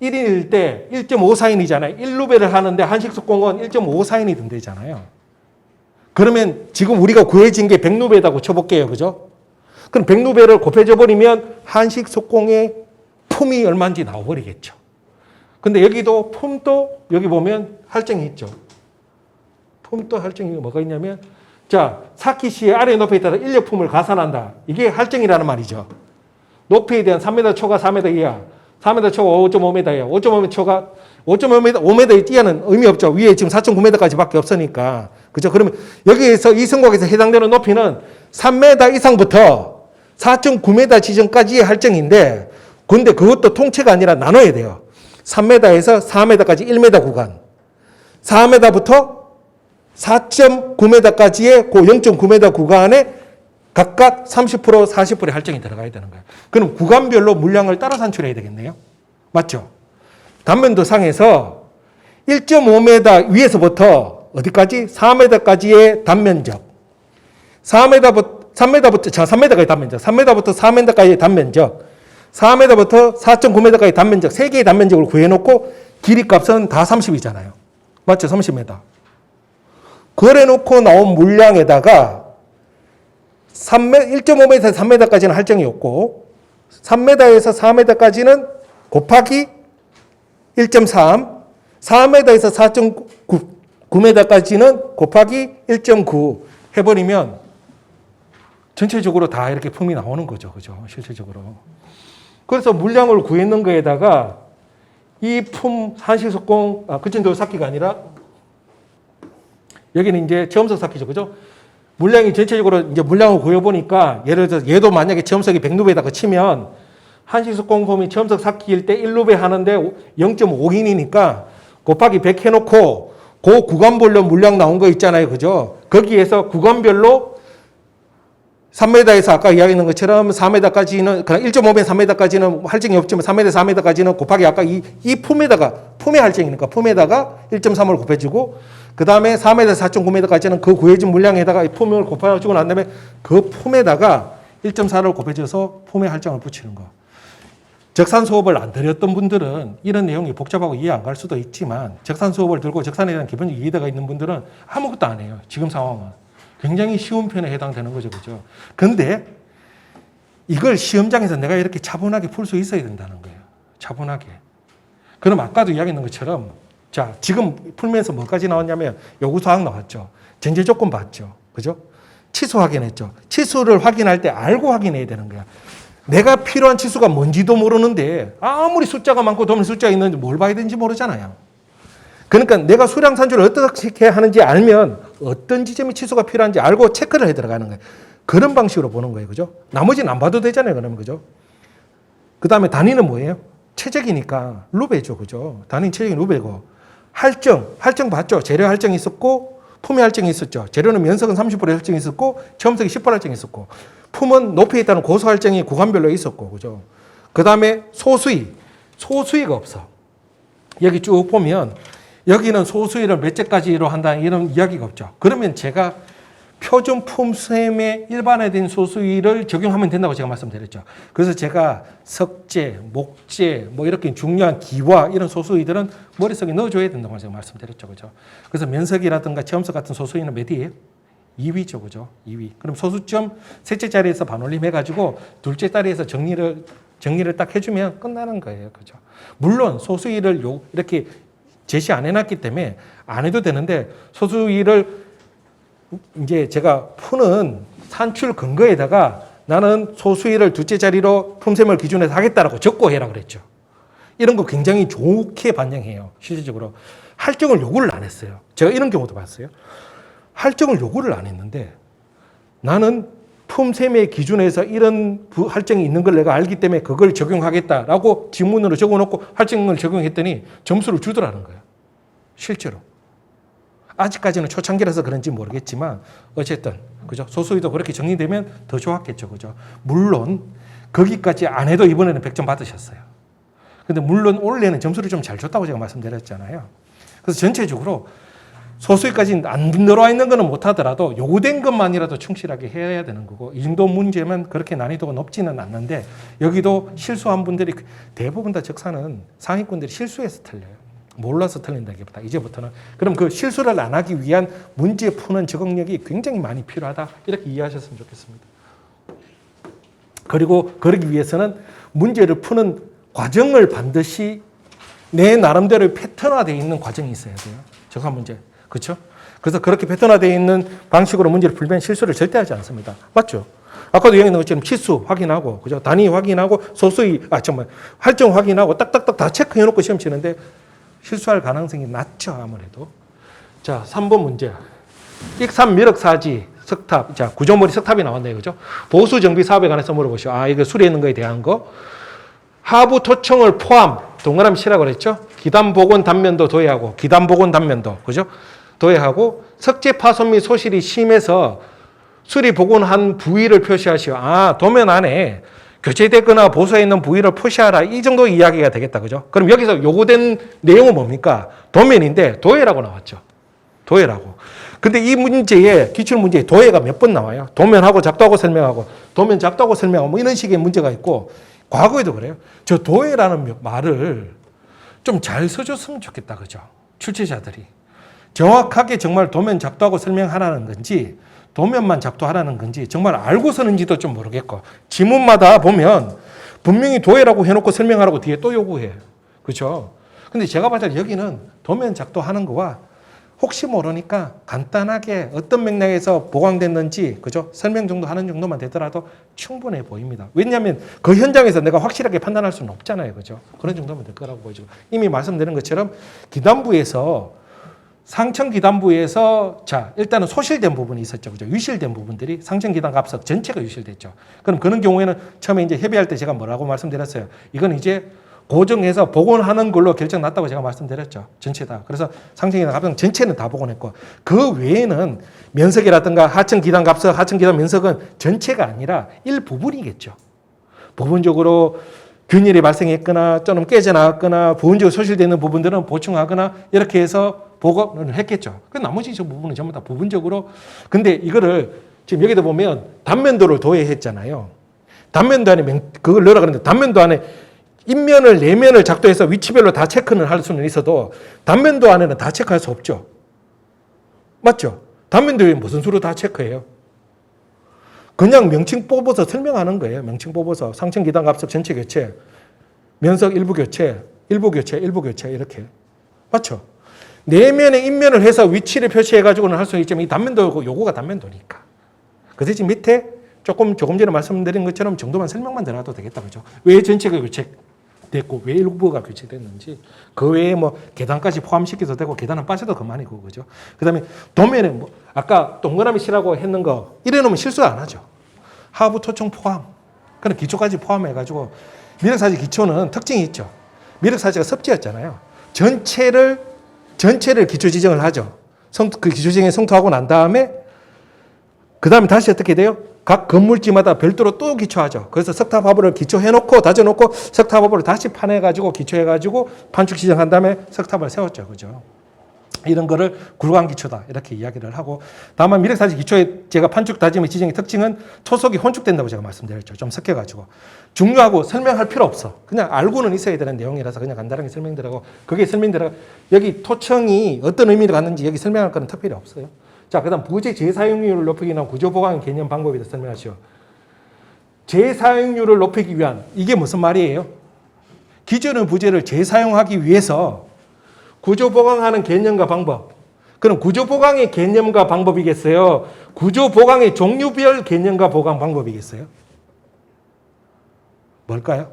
1인일 때 1.5사인이잖아요. 1루베를 하는데 한식 속공은 1.5사인이 든대잖아요. 그러면 지금 우리가 구해진 게 100루베라고 쳐볼게요. 그죠? 그럼 100루베를 곱해져 버리면 한식 속공의 품이 얼마인지 나와버리겠죠. 근데 여기도 품도 여기 보면 할증이 있죠. 품도 할증이 뭐가 있냐면 자, 쌓기 시에 아래 높이에 따라 인력품을 가산한다. 이게 할증이라는 말이죠. 높이에 대한 3m 초과 4m 이하, 4m 초과 5.5m 이하, 5.5m 초과 5m에 뛰어는 의미 없죠. 위에 지금 4.9m까지 밖에 없으니까. 그죠? 그러면 여기에서 이 선곡에서 해당되는 높이는 3m 이상부터 4.9m 지점까지의 할증인데 근데 그것도 통째가 아니라 나눠야 돼요. 3m에서 4m까지 1m 구간. 4m부터 4.9m까지의 그 0.9m 구간에 각각 30%, 40%의 할증이 들어가야 되는 거예요. 그럼 구간별로 물량을 따로 산출해야 되겠네요. 맞죠? 단면도 상에서 1.5m 위에서부터 어디까지? 4m까지의 단면적. 3m까지 단면적. 3m부터 4m까지의 단면적. 4m부터 4.9m까지 단면적. 3개의 단면적을 구해놓고 길이 값은 다 30이잖아요. 맞죠? 30m. 그래놓고 나온 물량에다가 1.5m에서 3m까지는 할증이 없고 3m에서 4m까지는 곱하기 1.3, 4m에서 4.9m까지는 곱하기 1.9 해버리면 전체적으로 다 이렇게 품이 나오는 거죠. 그죠? 실질적으로. 그래서 물량을 구했는 거에다가 이 품 한시속공, 그전도 삭기가 아니라 여기는 이제 체험석 삭기죠. 그죠? 물량이 전체적으로 이제 물량을 구해보니까 예를 들어서 얘도 만약에 체험석이 100루베에다가 치면 한시속공 폼이 체험석 삭기일 때 1루베 하는데 0.5인이니까 곱하기 100 해놓고 그 구간별로 물량 나온 거 있잖아요. 그죠? 거기에서 구간별로 3m에서 아까 이야기했는 것처럼 4m까지는, 그냥 1.5m, 3m까지는 할증이 없지만 3m, 4m까지는 곱하기 아까 이 품에다가, 품의 할증이니까 품에다가 1.3을 곱해주고, 그 다음에 4m에서 4.9m까지는 그 구해진 물량에다가 이 품을 곱해주고 난 다음에 그 품에다가 1.4를 곱해줘서 품의 할증을 붙이는 거. 적산 수업을 안 들였던 분들은 이런 내용이 복잡하고 이해 안 갈 수도 있지만 적산 수업을 들고 적산에 대한 기본적 이해가 있는 분들은 아무것도 안 해요. 지금 상황은. 굉장히 쉬운 편에 해당되는 거죠. 그죠? 근데 이걸 시험장에서 내가 이렇게 차분하게 풀 수 있어야 된다는 거예요. 차분하게. 그럼 아까도 이야기했는 것처럼 자, 지금 풀면서 뭐까지 나왔냐면 요구사항 나왔죠. 전제 조건 봤죠. 그죠? 치수 확인했죠. 치수를 확인할 때 알고 확인해야 되는 거야. 내가 필요한 치수가 뭔지도 모르는데 아무리 숫자가 많고 도면 숫자가 있는지 뭘 봐야 되는지 모르잖아요. 그러니까 내가 수량 산출을 어떻게 하는지 알면 어떤 지점에 치수가 필요한지 알고 체크를 해 들어가는 거예요. 그런 방식으로 보는 거예요. 그죠? 나머지는 안 봐도 되잖아요. 그러면. 그죠? 그 다음에 단위는 뭐예요? 최적이니까 루베죠. 그죠? 단위는 최적이 루베고. 할증 봤죠? 재료 할증이 있었고, 품의 할증이 있었죠. 재료는 면석은 30% 할증이 있었고, 체험석이 10% 할증이 있었고, 품은 높이에 따른 고소 할증이 구간별로 있었고, 그죠? 그 다음에 소수위가 없어. 여기 쭉 보면, 여기는 소수위를 몇 제까지로 한다 이런 이야기가 없죠. 그러면 제가 표준 품셈에 일반화된 소수위를 적용하면 된다고 제가 말씀드렸죠. 그래서 제가 석재, 목재, 뭐 이렇게 중요한 기와 이런 소수위들은 머릿속에 넣어줘야 된다고 제가 말씀드렸죠. 그죠? 그래서 면석이라든가 체험석 같은 소수위는 몇이에요? 2위죠. 그죠? 2위. 그럼 소수점 셋째 자리에서 반올림 해가지고 둘째 자리에서 정리를 딱 해주면 끝나는 거예요. 그죠? 물론 소수위를 이렇게 제시 안 해놨기 때문에 안 해도 되는데 소수위를 이제 제가 푸는 산출 근거에다가 나는 소수위를 둘째 자리로 품셈을 기준으로 하겠다라고 적고 해라 그랬죠. 이런 거 굉장히 좋게 반영해요. 실질적으로. 할증을 요구를 안 했어요. 제가 이런 경우도 봤어요. 할증을 요구를 안 했는데 나는 품셈의 기준에서 이런 할증이 있는 걸 내가 알기 때문에 그걸 적용하겠다라고 지문으로 적어놓고 할증을 적용했더니 점수를 주더라는 거예요. 실제로. 아직까지는 초창기라서 그런지 모르겠지만 어쨌든 그죠? 소수위도 그렇게 정리되면 더 좋았겠죠. 그죠? 물론 거기까지 안 해도 이번에는 100점 받으셨어요. 근데 물론 올해는 점수를 좀 잘 줬다고 제가 말씀드렸잖아요. 그래서 전체적으로 소수위까지 안 들어와 있는 거는 못하더라도 요구된 것만이라도 충실하게 해야 되는 거고 이 정도 문제면 그렇게 난이도가 높지는 않는데 여기도 실수한 분들이 대부분 다 적사는 상위권들이 실수해서 틀려요. 몰라서 틀린다기보다 이제부터는 그럼 그 실수를 안 하기 위한 문제 푸는 적응력이 굉장히 많이 필요하다 이렇게 이해하셨으면 좋겠습니다. 그리고 그러기 위해서는 문제를 푸는 과정을 반드시 내 나름대로 패턴화되어 있는 과정이 있어야 돼요. 적합 문제. 그렇죠? 그래서 그렇게 패턴화되어 있는 방식으로 문제를 풀면 실수를 절대 하지 않습니다. 맞죠? 아까도 얘기한 것처럼 치수 확인하고, 그죠? 단위 확인하고, 소수위, 할증 확인하고, 딱딱딱 다 체크해놓고 시험 치는데 실수할 가능성이 낮죠, 아무래도. 자, 3번 문제. 익산 미륵사지 석탑. 자, 구조물이 석탑이 나왔네요, 그죠? 보수 정비 사업에 관해서 물어보시오. 이거 수리하는 거에 대한 거. 하부 토청을 포함, 동그라미 치라고 그랬죠? 기단 복원 단면도 도해하고, 기단 복원 단면도, 그죠? 도해하고, 석재 파손 및 소실이 심해서 수리 복원한 부위를 표시하시오. 도면 안에 교체됐거나 보수해 있는 부위를 표시하라. 이 정도 이야기가 되겠다. 그죠? 그럼 여기서 요구된 내용은 뭡니까? 도면인데 도해라고 나왔죠. 도해라고. 근데 이 문제에, 기출문제에 도해가 몇 번 나와요? 도면하고 작도하고 설명하고, 도면 작도하고 설명하고, 뭐 이런 식의 문제가 있고, 과거에도 그래요. 저 도해라는 말을 좀 잘 써줬으면 좋겠다. 그죠? 출제자들이. 정확하게 정말 도면 작도하고 설명하라는 건지, 도면만 작도하라는 건지, 정말 알고 쓰는지도 좀 모르겠고, 지문마다 보면 분명히 도해라고 해놓고 설명하라고 뒤에 또 요구해요. 그죠? 근데 제가 봤을 때 여기는 도면 작도하는 거와 혹시 모르니까 간단하게 어떤 맥락에서 보강됐는지, 그죠? 설명 정도 하는 정도만 되더라도 충분해 보입니다. 왜냐하면 그 현장에서 내가 확실하게 판단할 수는 없잖아요. 그죠? 그런 정도면 될 거라고 보이죠. 이미 말씀드린 것처럼 기단부에서, 상층 기단부에서, 자, 일단은 소실된 부분이 있었죠. 그죠? 유실된 부분들이 상층 기단 갑석 전체가 유실됐죠. 그럼 그런 경우에는 처음에 이제 협의할 때 제가 뭐라고 말씀드렸어요? 이건 이제 고정해서 복원하는 걸로 결정 났다고 제가 말씀드렸죠. 전체 다. 그래서 상층 기단 갑석 전체는 다 복원했고, 그 외에는 면석이라든가 하층 기단 갑석, 하층 기단 면석은 전체가 아니라 일부분이겠죠. 부분적으로 균열이 발생했거나 또는 깨져나갔거나 부분적으로 소실되는 부분들은 보충하거나 이렇게 해서 복원을 했겠죠. 그 나머지 저 부분은 전부 다 부분적으로. 근데 이거를 지금 여기도 보면 단면도를 도해했잖아요. 단면도 안에 그걸 넣으라 그러는데 단면도 안에 인면을, 내면을 작도해서 위치별로 다 체크는 할 수는 있어도 단면도 안에는 다 체크할 수 없죠. 맞죠? 단면도에 무슨 수로 다 체크해요? 그냥 명칭 뽑아서 설명하는 거예요. 명칭 뽑아서 상층 기단 갑석 전체 교체, 면석 일부 교체, 일부 교체, 일부 교체 이렇게. 맞죠? 내면에 인면을 해서 위치를 표시해가지고는 할 수 있지만 이 단면도 요구가 단면도니까. 그 대신 밑에 조금 전에 말씀드린 것처럼 정도만 설명만 들어가도 되겠다. 그죠? 왜 전체가 교체됐고 왜 일부가 교체됐는지, 그 외에 뭐 계단까지 포함시켜도 되고 계단은 빠져도 그만이고. 그죠? 그 다음에 도면에 뭐 아까 동그라미 치라고 했는 거 이래 놓으면 실수 안 하죠. 하부 토청 포함. 그럼 기초까지 포함해가지고 미륵사지 기초는 특징이 있죠. 미륵사지가 섭지였잖아요. 전체를 기초 지정을 하죠. 그 기초 지정에 성토하고 난 다음에 그 다음에 다시 어떻게 돼요? 각 건물지마다 별도로 또 기초하죠. 그래서 석탑화보를 기초해놓고 다져놓고 석탑화보를 다시 파내가지고 기초해가지고 판축 지정한 다음에 석탑을 세웠죠. 그죠? 이런 거를 굴광 기초다 이렇게 이야기를 하고, 다만 미륵사지 기초에 제가 판축 다짐의 지정의 특징은 토속이 혼축된다고 제가 말씀드렸죠. 좀 섞여가지고 중요하고 설명할 필요 없어. 그냥 알고는 있어야 되는 내용이라서 그냥 간단하게 설명드리고, 그게 설명드려 여기 토청이 어떤 의미를 갖는지 여기 설명할 거는 특별히 없어요. 자, 그 다음 부재 재사용률을 높이기 위한 구조보강 개념 방법에 대해서 설명하시오. 재사용률을 높이기 위한, 이게 무슨 말이에요? 기존의 부재를 재사용하기 위해서 구조보강하는 개념과 방법. 그럼 구조보강의 개념과 방법이겠어요? 구조보강의 종류별 개념과 보강 방법이겠어요? 뭘까요?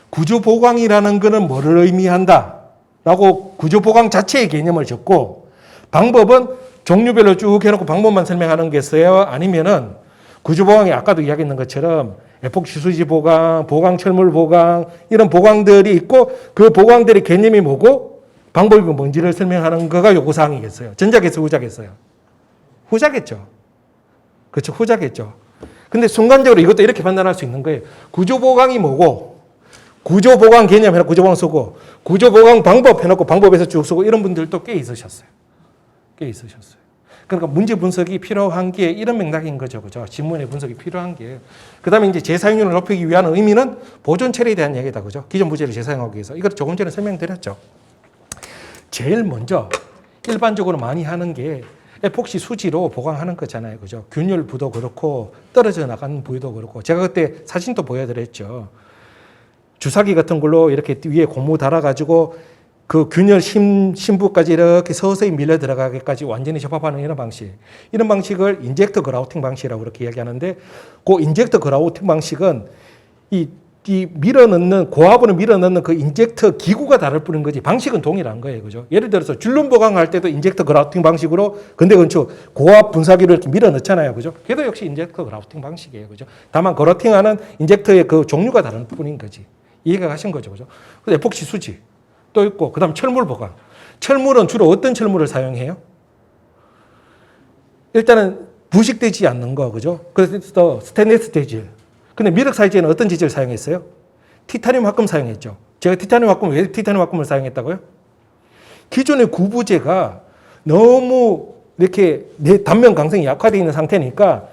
구조보강이라는 것은 뭐를 의미한다? 라고 구조보강 자체의 개념을 적고, 방법은 종류별로 쭉 해놓고 방법만 설명하는 게 있어요? 아니면은 구조보강이 아까도 이야기했는 것처럼 에폭시 수지 보강, 보강 철물 보강, 이런 보강들이 있고 그 보강들의 개념이 뭐고 방법이 뭔지를 설명하는 거가 요구사항이겠어요? 전자겠어요? 후자겠어요? 후자겠죠. 그렇죠. 후자겠죠. 근데 순간적으로 이것도 이렇게 판단할 수 있는 거예요. 구조보강이 뭐고, 구조보강 개념 해놓고 구조보강 쓰고, 구조보강 방법 해놓고 방법에서 쭉 쓰고, 이런 분들도 꽤 있으셨어요. 그러니까 문제 분석이 필요한 게 이런 맥락인 거죠. 그죠? 지문의 분석이 필요한 게. 그 다음에 이제 재사용률을 높이기 위한 의미는 보존 처리에 대한 얘기다. 그죠? 기존 부재를 재사용하기 위해서. 이걸 조금 전에 설명드렸죠. 제일 먼저 일반적으로 많이 하는 게 에폭시 수지로 보강하는 거잖아요. 그죠? 균열부도 그렇고 떨어져 나간 부위도 그렇고, 제가 그때 사진도 보여드렸죠. 주사기 같은 걸로 이렇게 위에 고무 달아가지고 그 균열 심부까지 이렇게 서서히 밀려 들어가기까지 완전히 접합하는 이런 방식. 이런 방식을 인젝터 그라우팅 방식이라고 그렇게 이야기하는데, 그 인젝터 그라우팅 방식은 이 밀어넣는, 고압으로 밀어넣는 그 인젝터 기구가 다를 뿐인 거지 방식은 동일한 거예요. 그죠? 예를 들어서 줄눈 보강할 때도 인젝터 그라우팅 방식으로 근대 건축 고압 분사기를 이렇게 밀어넣잖아요. 그죠? 걔도 역시 인젝터 그라우팅 방식이에요. 그죠? 다만 그라우팅하는 인젝터의 그 종류가 다른 뿐인 거지. 이해가 가신 거죠. 그죠? 에폭시 수지 또 있고, 그 다음 철물 보강. 철물은 주로 어떤 철물을 사용해요? 일단은 부식되지 않는 거, 그죠? 그래서 스테인리스 재질. 근데 미륵사지에는 어떤 재질을 사용했어요? 티타늄 합금 사용했죠. 제가 왜 티타늄 합금을 사용했다고요? 기존의 구부재가 너무 이렇게 단면 강성이 약화되어 있는 상태니까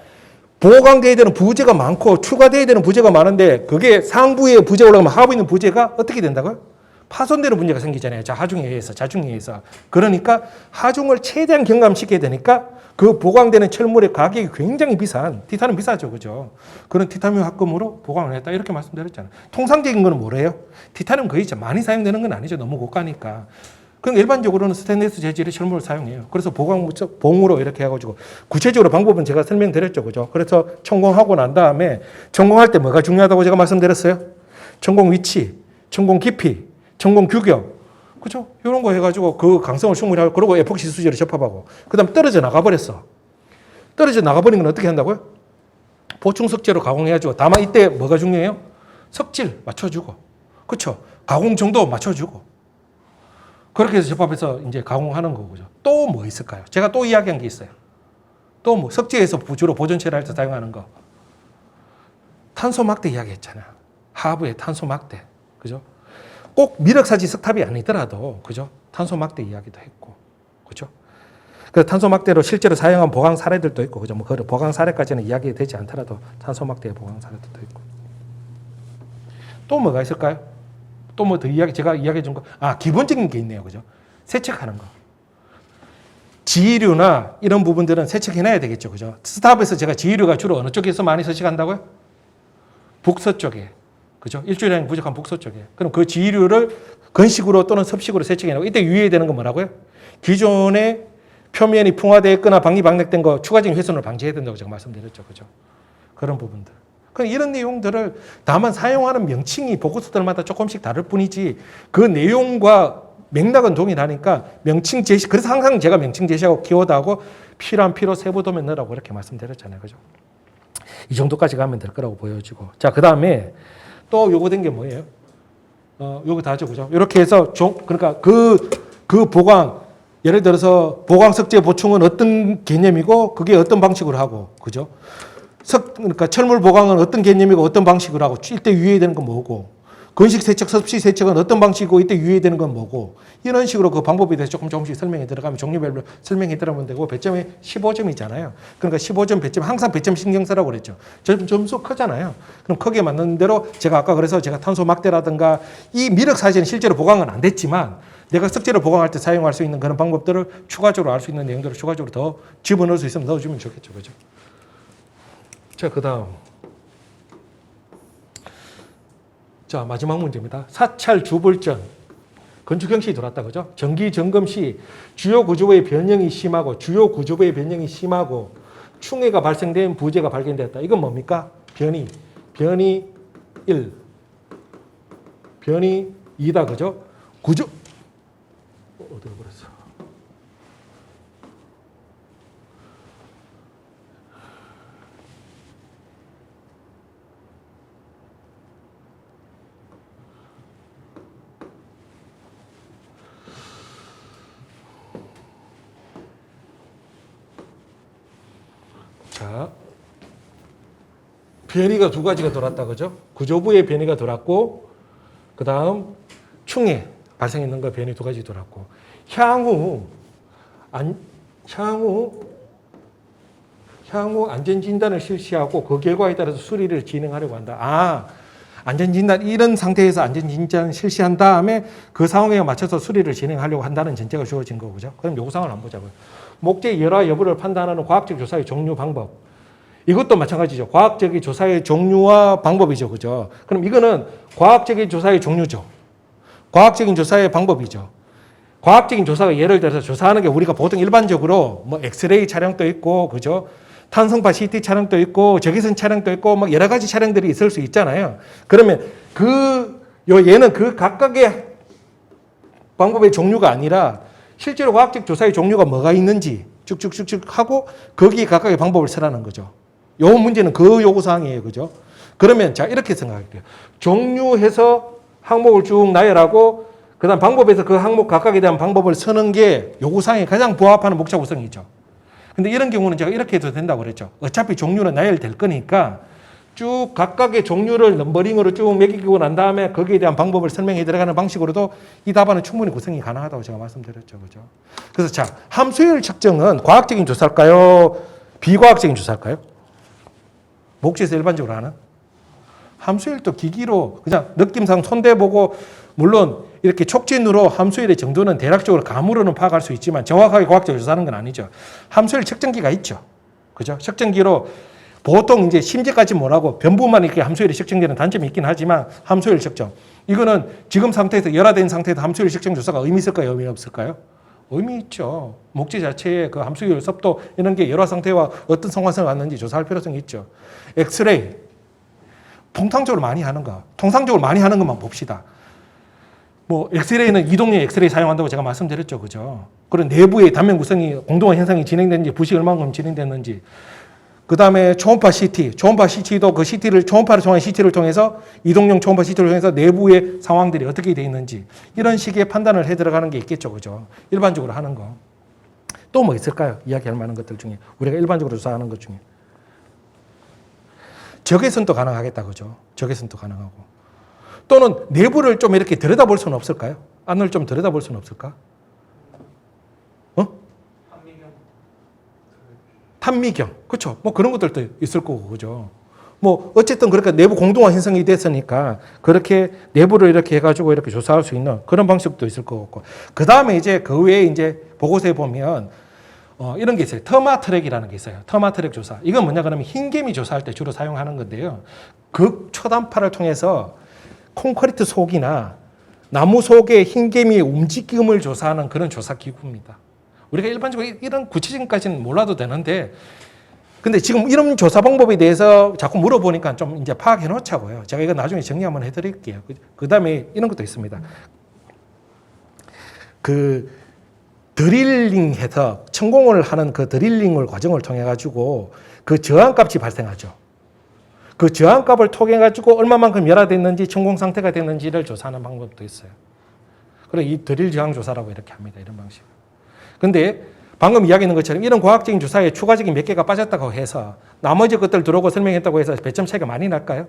보강되어야 되는 부재가 많고 추가되어야 되는 부재가 많은데 그게 상부에 부재 올라가면 하부에 있는 부재가 어떻게 된다고요? 파손되는 문제가 생기잖아요. 하중에 의해서, 자중에 의해서. 그러니까 하중을 최대한 경감시켜야 되니까 그 보강되는 철물의 가격이 굉장히 비싼, 티타늄 비싸죠. 그죠? 그런 티타늄 합금으로 보강을 했다. 이렇게 말씀드렸잖아요. 통상적인 거는 뭐래요? 티타늄 거의 많이 사용되는 건 아니죠. 너무 고가니까. 그럼 일반적으로는 스테인리스 재질의 철물을 사용해요. 그래서 봉으로 이렇게 해가지고 구체적으로 방법은 제가 설명드렸죠. 그죠? 그래서 천공하고 난 다음에 천공할 때 뭐가 중요하다고 제가 말씀드렸어요? 천공 위치, 천공 깊이, 천공 규격. 그죠? 이런 거 해가지고 그 강성을 충분히 하고 그리고 에폭시 수지를 접합하고 그 다음 떨어져 나가버렸어. 떨어져 나가버린 건 어떻게 한다고요? 보충 석재로 가공해가지고 다만 이때 뭐가 중요해요? 석질 맞춰주고 그렇죠? 가공 정도 맞춰주고 그렇게 해서 접합해서 이제 가공하는 거고요. 또 뭐 있을까요? 제가 또 이야기한 게 있어요. 또 뭐 석재에서 주로 보존체를 할 때 사용하는 거. 탄소 막대 이야기했잖아요. 하부에 탄소 막대. 그죠? 꼭 미륵사지 석탑이 아니더라도 그죠? 탄소 막대 이야기도 했고. 그죠? 그 탄소 막대로 실제로 사용한 보강 사례들도 있고. 그죠? 뭐 그 보강 사례까지는 이야기되지 않더라도 탄소 막대의 보강 사례들도 있고. 또 뭐가 있을까요? 또 뭐 더 제가 이야기해 준 거. 기본적인 게 있네요. 그죠? 세척하는 거. 지휘류나 이런 부분들은 세척해놔야 되겠죠. 그죠? 스탑에서 제가 지휘류가 주로 어느 쪽에서 많이 세척한다고요? 북서쪽에. 그죠? 일조량이 부족한 북서쪽에. 그럼 그 지휘류를 건식으로 또는 섭식으로 세척해놓고 이때 유의해야 되는 건 뭐라고요? 기존의 표면이 풍화되어 있거나 방리방력된 거 추가적인 훼손을 방지해야 된다고 제가 말씀드렸죠. 그죠? 그런 부분들. 이런 내용들을 다만 사용하는 명칭이 보고서들마다 조금씩 다를 뿐이지 그 내용과 맥락은 동일하니까 명칭 제시, 그래서 항상 제가 명칭 제시하고 키워드하고 필요한 필요 세부 도면 넣으라고 이렇게 말씀드렸잖아요. 그죠? 이 정도까지 가면 될 거라고 보여지고. 자, 그 다음에 또 요거 된 게 뭐예요? 요거 다죠. 그죠? 이렇게 해서 그러니까 그 보강, 예를 들어서 보강 석재 보충은 어떤 개념이고 그게 어떤 방식으로 하고. 그죠? 그러니까 철물 보강은 어떤 개념이고 어떤 방식으로 하고 이때 유의해야 되는 건 뭐고 건식 세척, 섭식 세척은 어떤 방식이고 이때 유의해야 되는 건 뭐고 이런 식으로 그 방법에 대해서 조금씩 설명해 들어가면 종류별로 설명해 들어가면 되고 배점이 15점이잖아요. 그러니까 15점 배점 항상 배점 신경 쓰라고 그랬죠. 점수 크잖아요. 그럼 크게 맞는 대로 제가 아까 그래서 제가 탄소 막대라든가 이 미륵 사진은 실제로 보강은 안 됐지만 내가 석재를 보강할 때 사용할 수 있는 그런 방법들을 추가적으로 알 수 있는 내용들을 추가적으로 더 집어넣을 수 있으면 넣어주면 좋겠죠. 그죠? 자, 그 다음. 자, 마지막 문제입니다. 사찰 주불전. 건축 형식이 돌았다. 그죠? 정기 점검 시 주요 구조부의 변형이 심하고 충해가 발생된 부재가 발견되었다. 이건 뭡니까? 변이 1, 변이 2다. 그죠? 구조. 어디로 버렸어? 자, 변이가 두 가지가 돌았다. 그죠? 구조부의 변이가 돌았고, 그 다음 충해 발생했는 거 변이 두 가지 돌았고, 향후 안전진단을 실시하고 그 결과에 따라서 수리를 진행하려고 한다. 안전진단, 이런 상태에서 안전진단을 실시한 다음에 그 상황에 맞춰서 수리를 진행하려고 한다는 전제가 주어진 거죠. 그럼 요구사항을 한번 보자고요. 목재 열화 여부를 판단하는 과학적 조사의 종류 방법. 이것도 마찬가지죠. 과학적인 조사의 종류와 방법이죠. 그죠? 그럼 이거는 과학적인 조사의 종류죠. 과학적인 조사의 방법이죠. 과학적인 조사가 예를 들어서 조사하는 게 우리가 보통 일반적으로 뭐 엑스레이 촬영도 있고, 그죠? 탄성파 CT 촬영도 있고, 적외선 촬영도 있고, 막 여러 가지 촬영들이 있을 수 있잖아요. 그러면 얘는 그 각각의 방법의 종류가 아니라 실제로 과학적 조사의 종류가 뭐가 있는지 쭉쭉쭉쭉 하고 거기에 각각의 방법을 쓰라는 거죠. 요 문제는 그 요구사항이에요. 그죠? 그러면 자, 이렇게 생각할게요. 종류해서 항목을 쭉 나열하고 그 다음 방법에서 그 항목 각각에 대한 방법을 쓰는 게 요구사항에 가장 부합하는 목차 구성이죠. 근데 이런 경우는 제가 이렇게 해도 된다고 그랬죠. 어차피 종류는 나열될 거니까 쭉 각각의 종류를 넘버링으로 쭉 매기고 난 다음에 거기에 대한 방법을 설명해 들어가는 방식으로도 이 답안은 충분히 구성이 가능하다고 제가 말씀드렸죠. 그죠? 그래서 자, 함수율 측정은 과학적인 조사일까요? 비과학적인 조사일까요? 목재에서 일반적으로 하는? 함수율도 기기로 그냥 느낌상 손대보고 물론 이렇게 촉진으로 함수율의 정도는 대략적으로 감으로는 파악할 수 있지만 정확하게 과학적으로 조사하는 건 아니죠. 함수율 측정기가 있죠. 그죠? 측정기로 보통 이제 심지까지 못하고 변부만 이렇게 함수율이 측정되는 단점이 있긴 하지만 함수율 측정. 이거는 지금 상태에서 열화된 상태에서 함수율 측정 조사가 의미 있을까요? 의미 없을까요? 의미 있죠. 목재 자체의 그 함수율, 섭도 이런 게 열화 상태와 어떤 상관성을 갖는지 조사할 필요성이 있죠. 엑스레이. 통상적으로 많이 하는 거. 통상적으로 많이 하는 것만 봅시다. 뭐 엑스레이는 이동용 엑스레이 사용한다고 제가 말씀드렸죠. 그죠? 그런 내부의 단면 구성이 공동화 현상이 진행됐는지 부식이 얼마만큼 진행됐는지 그 다음에 초음파 CT, 초음파 CT도 그 CT를, 초음파를 통한 CT를 통해서 이동용 초음파 CT를 통해서 내부의 상황들이 어떻게 되어 있는지 이런 식의 판단을 해 들어가는 게 있겠죠. 그죠? 일반적으로 하는 거. 또 뭐 있을까요? 이야기할 만한 것들 중에. 우리가 일반적으로 조사하는 것 중에. 적외선도 가능하겠다. 그죠? 적외선도 가능하고. 또는 내부를 좀 이렇게 들여다볼 수는 없을까요? 안을 좀 들여다볼 수는 없을까? 탐미경. 그렇죠. 뭐 그런 것들도 있을 거고, 그죠. 뭐 어쨌든 그러니까 내부 공동화 형성이 됐으니까 그렇게 내부를 이렇게 해가지고 이렇게 조사할 수 있는 그런 방식도 있을 것 같고. 그 다음에 이제 그 외에 이제 보고서에 보면 이런 게 있어요. 터마 트랙이라는 게 있어요. 터마 트랙 조사. 이건 뭐냐 그러면 흰개미 조사할 때 주로 사용하는 건데요. 극초단파를 통해서 콘크리트 속이나 나무 속의 흰개미의 움직임을 조사하는 그런 조사 기구입니다. 우리가 일반적으로 이런 구체적인까지는 몰라도 되는데, 근데 지금 이런 조사 방법에 대해서 자꾸 물어보니까 좀 이제 파악해 놓자고요. 제가 이거 나중에 정리 한번 해 드릴게요. 그 다음에 이런 것도 있습니다. 그 드릴링 해서 천공을 하는 그 드릴링을 과정을 통해 가지고 그 저항값이 발생하죠. 그 저항값을 통해 가지고 얼마만큼 열화됐는지 천공 상태가 됐는지를 조사하는 방법도 있어요. 그리고 이 드릴 저항 조사라고 이렇게 합니다. 이런 방식. 근데 방금 이야기했는 것처럼 이런 과학적인 조사에 추가적인 몇 개가 빠졌다고 해서 나머지 것들 들어오고 설명했다고 해서 배점 차이가 많이 날까요?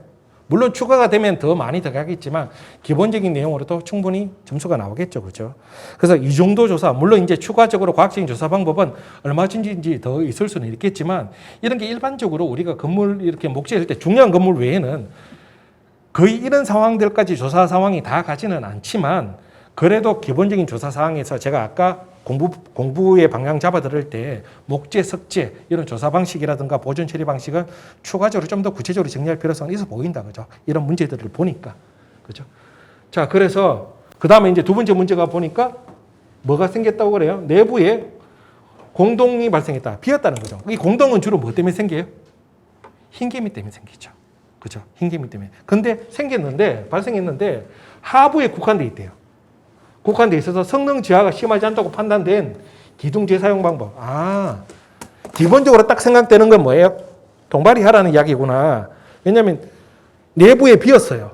물론 추가가 되면 더 많이 들어가겠지만 기본적인 내용으로도 충분히 점수가 나오겠죠. 그죠? 그래서 이 정도 조사, 물론 이제 추가적으로 과학적인 조사 방법은 얼마든지 더 있을 수는 있겠지만 이런 게 일반적으로 우리가 건물 이렇게 목재일 때 중요한 건물 외에는 거의 이런 상황들까지 조사 상황이 다 가지는 않지만 그래도 기본적인 조사 사항에서 제가 아까 공부의 방향 잡아 들을 때 목재, 석재 이런 조사 방식이라든가 보존 처리 방식은 추가적으로 좀 더 구체적으로 정리할 필요성이 있어 보인다. 그죠? 이런 문제들을 보니까. 그죠? 자, 그래서 그 다음에 이제 두 번째 문제가 보니까 뭐가 생겼다고 그래요? 내부에 공동이 발생했다. 비었다는 거죠. 이 공동은 주로 뭐 때문에 생겨요? 흰개미 때문에 생기죠. 그죠? 흰개미 때문에. 근데 발생했는데 하부에 국한돼 있대요. 국한돼 있어서 성능 저하가 심하지 않다고 판단된 기둥 재사용 방법. 기본적으로 딱 생각되는 건 뭐예요? 동발이 하라는 이야기구나. 왜냐하면 내부에 비었어요.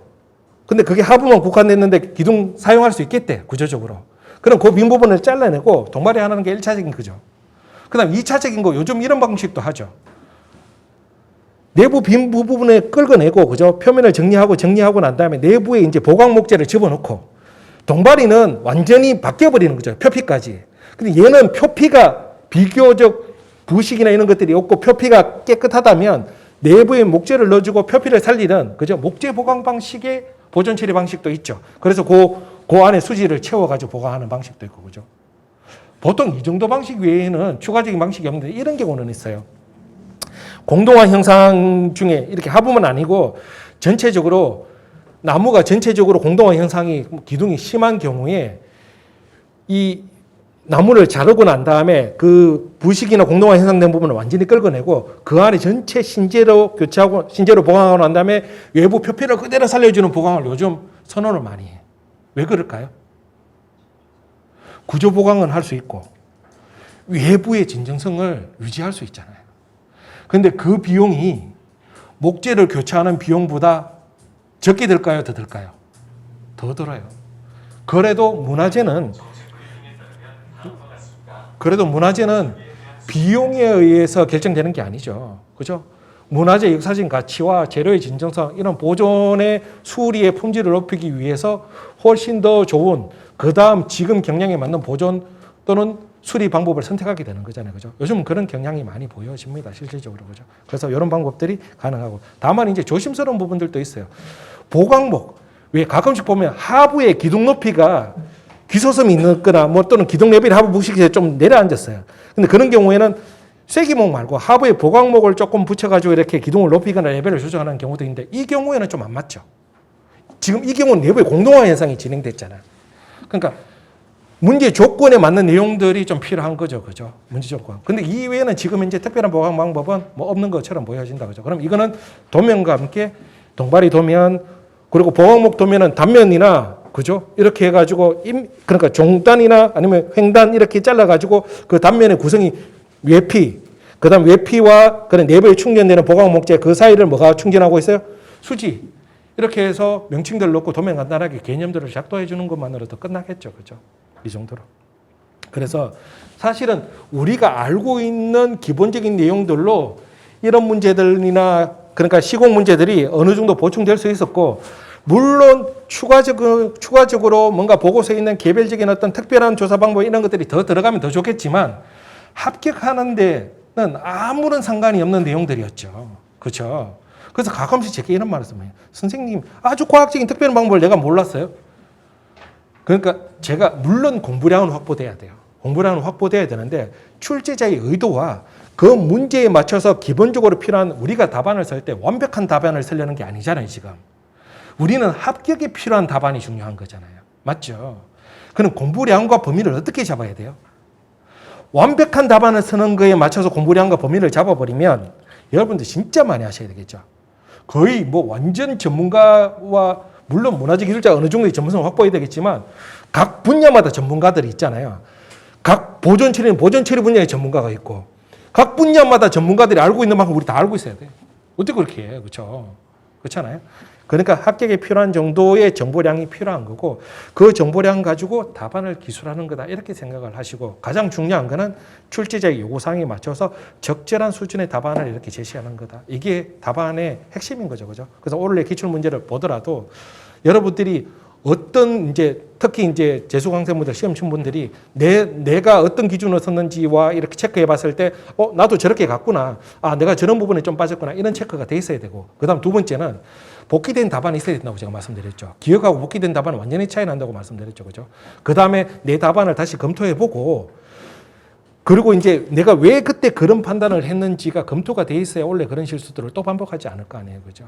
근데 그게 하부만 국한됐는데 기둥 사용할 수 있겠대, 구조적으로. 그럼 그 빈 부분을 잘라내고 동발이 하라는 게 1차적인 거죠. 그 다음 2차적인 거, 요즘 이런 방식도 하죠. 내부 빈 부분에 끌어내고, 그죠? 표면을 정리하고 난 다음에 내부에 이제 보강 목재를 집어넣고 동발이는 완전히 바뀌어버리는 거죠. 표피까지. 근데 얘는 표피가 비교적 부식이나 이런 것들이 없고 표피가 깨끗하다면 내부에 목재를 넣어주고 표피를 살리는, 그죠? 목재 보강 방식의 보존 처리 방식도 있죠. 그래서 그 안에 수지를 채워가지고 보강하는 방식도 있고, 그죠? 보통 이 정도 방식 외에는 추가적인 방식이 없는데 이런 경우는 있어요. 공동화 형상 중에 이렇게 하부만 아니고 전체적으로 나무가 전체적으로 공동화 현상이 기둥이 심한 경우에 이 나무를 자르고 난 다음에 그 부식이나 공동화 현상된 부분을 완전히 끌어내고 그 안에 전체 신재로 교체하고 신재로 보강하고 난 다음에 외부 표피를 그대로 살려주는 보강을 요즘 선호를 많이 해요. 왜 그럴까요? 구조 보강은 할 수 있고 외부의 진정성을 유지할 수 있잖아요. 그런데 그 비용이 목재를 교체하는 비용보다 적게 들까요? 더 들까요? 더 들어요. 그래도 문화재는 비용에 의해서 결정되는 게 아니죠. 그죠? 문화재 역사적인 가치와 재료의 진정성 이런 보존의 수리의 품질을 높이기 위해서 훨씬 더 좋은 그 다음 지금 경향에 맞는 보존 또는 수리 방법을 선택하게 되는 거잖아요. 그죠? 요즘 그런 경향이 많이 보여집니다. 실질적으로. 그죠? 그래서 이런 방법들이 가능하고. 다만 이제 조심스러운 부분들도 있어요. 보강목. 왜 가끔씩 보면 하부의 기둥 높이가 기소섬이 있거나 뭐 또는 기둥 레벨이 하부 무식에 좀 내려앉았어요. 근데 그런 경우에는 쐐기목 말고 하부에 보강목을 조금 붙여가지고 이렇게 기둥을 높이거나 레벨을 조정하는 경우도 있는데 이 경우에는 좀 안 맞죠. 지금 이 경우는 내부의 공동화 현상이 진행됐잖아요. 그러니까 문제 조건에 맞는 내용들이 좀 필요한 거죠. 그죠? 문제 조건. 근데 이 외에는 지금 현재 특별한 보강 방법은 뭐 없는 것처럼 보여진다. 그죠? 그럼 이거는 도면과 함께 동바리 도면 그리고 보강목 도면은 단면이나 그죠? 이렇게 해가지고 그러니까 종단이나 아니면 횡단 이렇게 잘라가지고 그 단면의 구성이 외피, 그 다음 외피와 그런 내부에 충전되는 보강목재 그 사이를 뭐가 충전하고 있어요? 수지. 이렇게 해서 명칭들을 넣고 도면 간단하게 개념들을 작도해 주는 것만으로도 끝나겠죠. 그죠? 이 정도로. 그래서 사실은 우리가 알고 있는 기본적인 내용들로 이런 문제들이나 그러니까 시공 문제들이 어느 정도 보충될 수 있었고, 물론 추가적으로 뭔가 보고서에 있는 개별적인 어떤 특별한 조사 방법 이런 것들이 더 들어가면 더 좋겠지만 합격하는 데는 아무런 상관이 없는 내용들이었죠. 그렇죠? 그래서 가끔씩 제게 이런 말을 써요. 선생님, 아주 과학적인 특별한 방법을 내가 몰랐어요. 그러니까 제가 물론 공부량은 확보돼야 돼요. 공부량은 확보돼야 되는데 출제자의 의도와 그 문제에 맞춰서 기본적으로 필요한 우리가 답안을 쓸 때 완벽한 답안을 쓰려는 게 아니잖아요, 지금. 우리는 합격에 필요한 답안이 중요한 거잖아요. 맞죠? 그럼 공부량과 범위를 어떻게 잡아야 돼요? 완벽한 답안을 쓰는 거에 맞춰서 공부량과 범위를 잡아버리면 여러분들 진짜 많이 하셔야 되겠죠. 거의 뭐 완전 전문가와 물론 문화적 기술자 어느 정도의 전문성을 확보해야 되겠지만 각 분야마다 전문가들이 있잖아요. 각 보존 처리 분야의 전문가가 있고 각 분야마다 전문가들이 알고 있는 만큼 우리 다 알고 있어야 돼요. 어떻게 그렇게 해요? 그렇죠? 그렇잖아요. 그러니까 합격에 필요한 정도의 정보량이 필요한 거고 그 정보량 가지고 답안을 기술하는 거다 이렇게 생각을 하시고 가장 중요한 거는 출제자의 요구사항에 맞춰서 적절한 수준의 답안을 이렇게 제시하는 거다. 이게 답안의 핵심인 거죠. 그죠? 그래서 오늘의 기출문제를 보더라도 여러분들이 어떤 특히 재수강생분들 시험 친 분들이 내가 어떤 기준으로 썼는지와 이렇게 체크해 봤을 때 나도 저렇게 갔구나. 내가 저런 부분에 좀 빠졌구나. 이런 체크가 돼 있어야 되고 그다음 두 번째는 복귀된 답안이 있어야 된다고 제가 말씀드렸죠. 기억하고 복귀된 답안은 완전히 차이 난다고 말씀드렸죠. 그죠? 그 다음에 내 답안을 다시 검토해보고, 그리고 내가 왜 그때 그런 판단을 했는지가 검토가 돼 있어야 원래 그런 실수들을 또 반복하지 않을 거 아니에요. 그죠?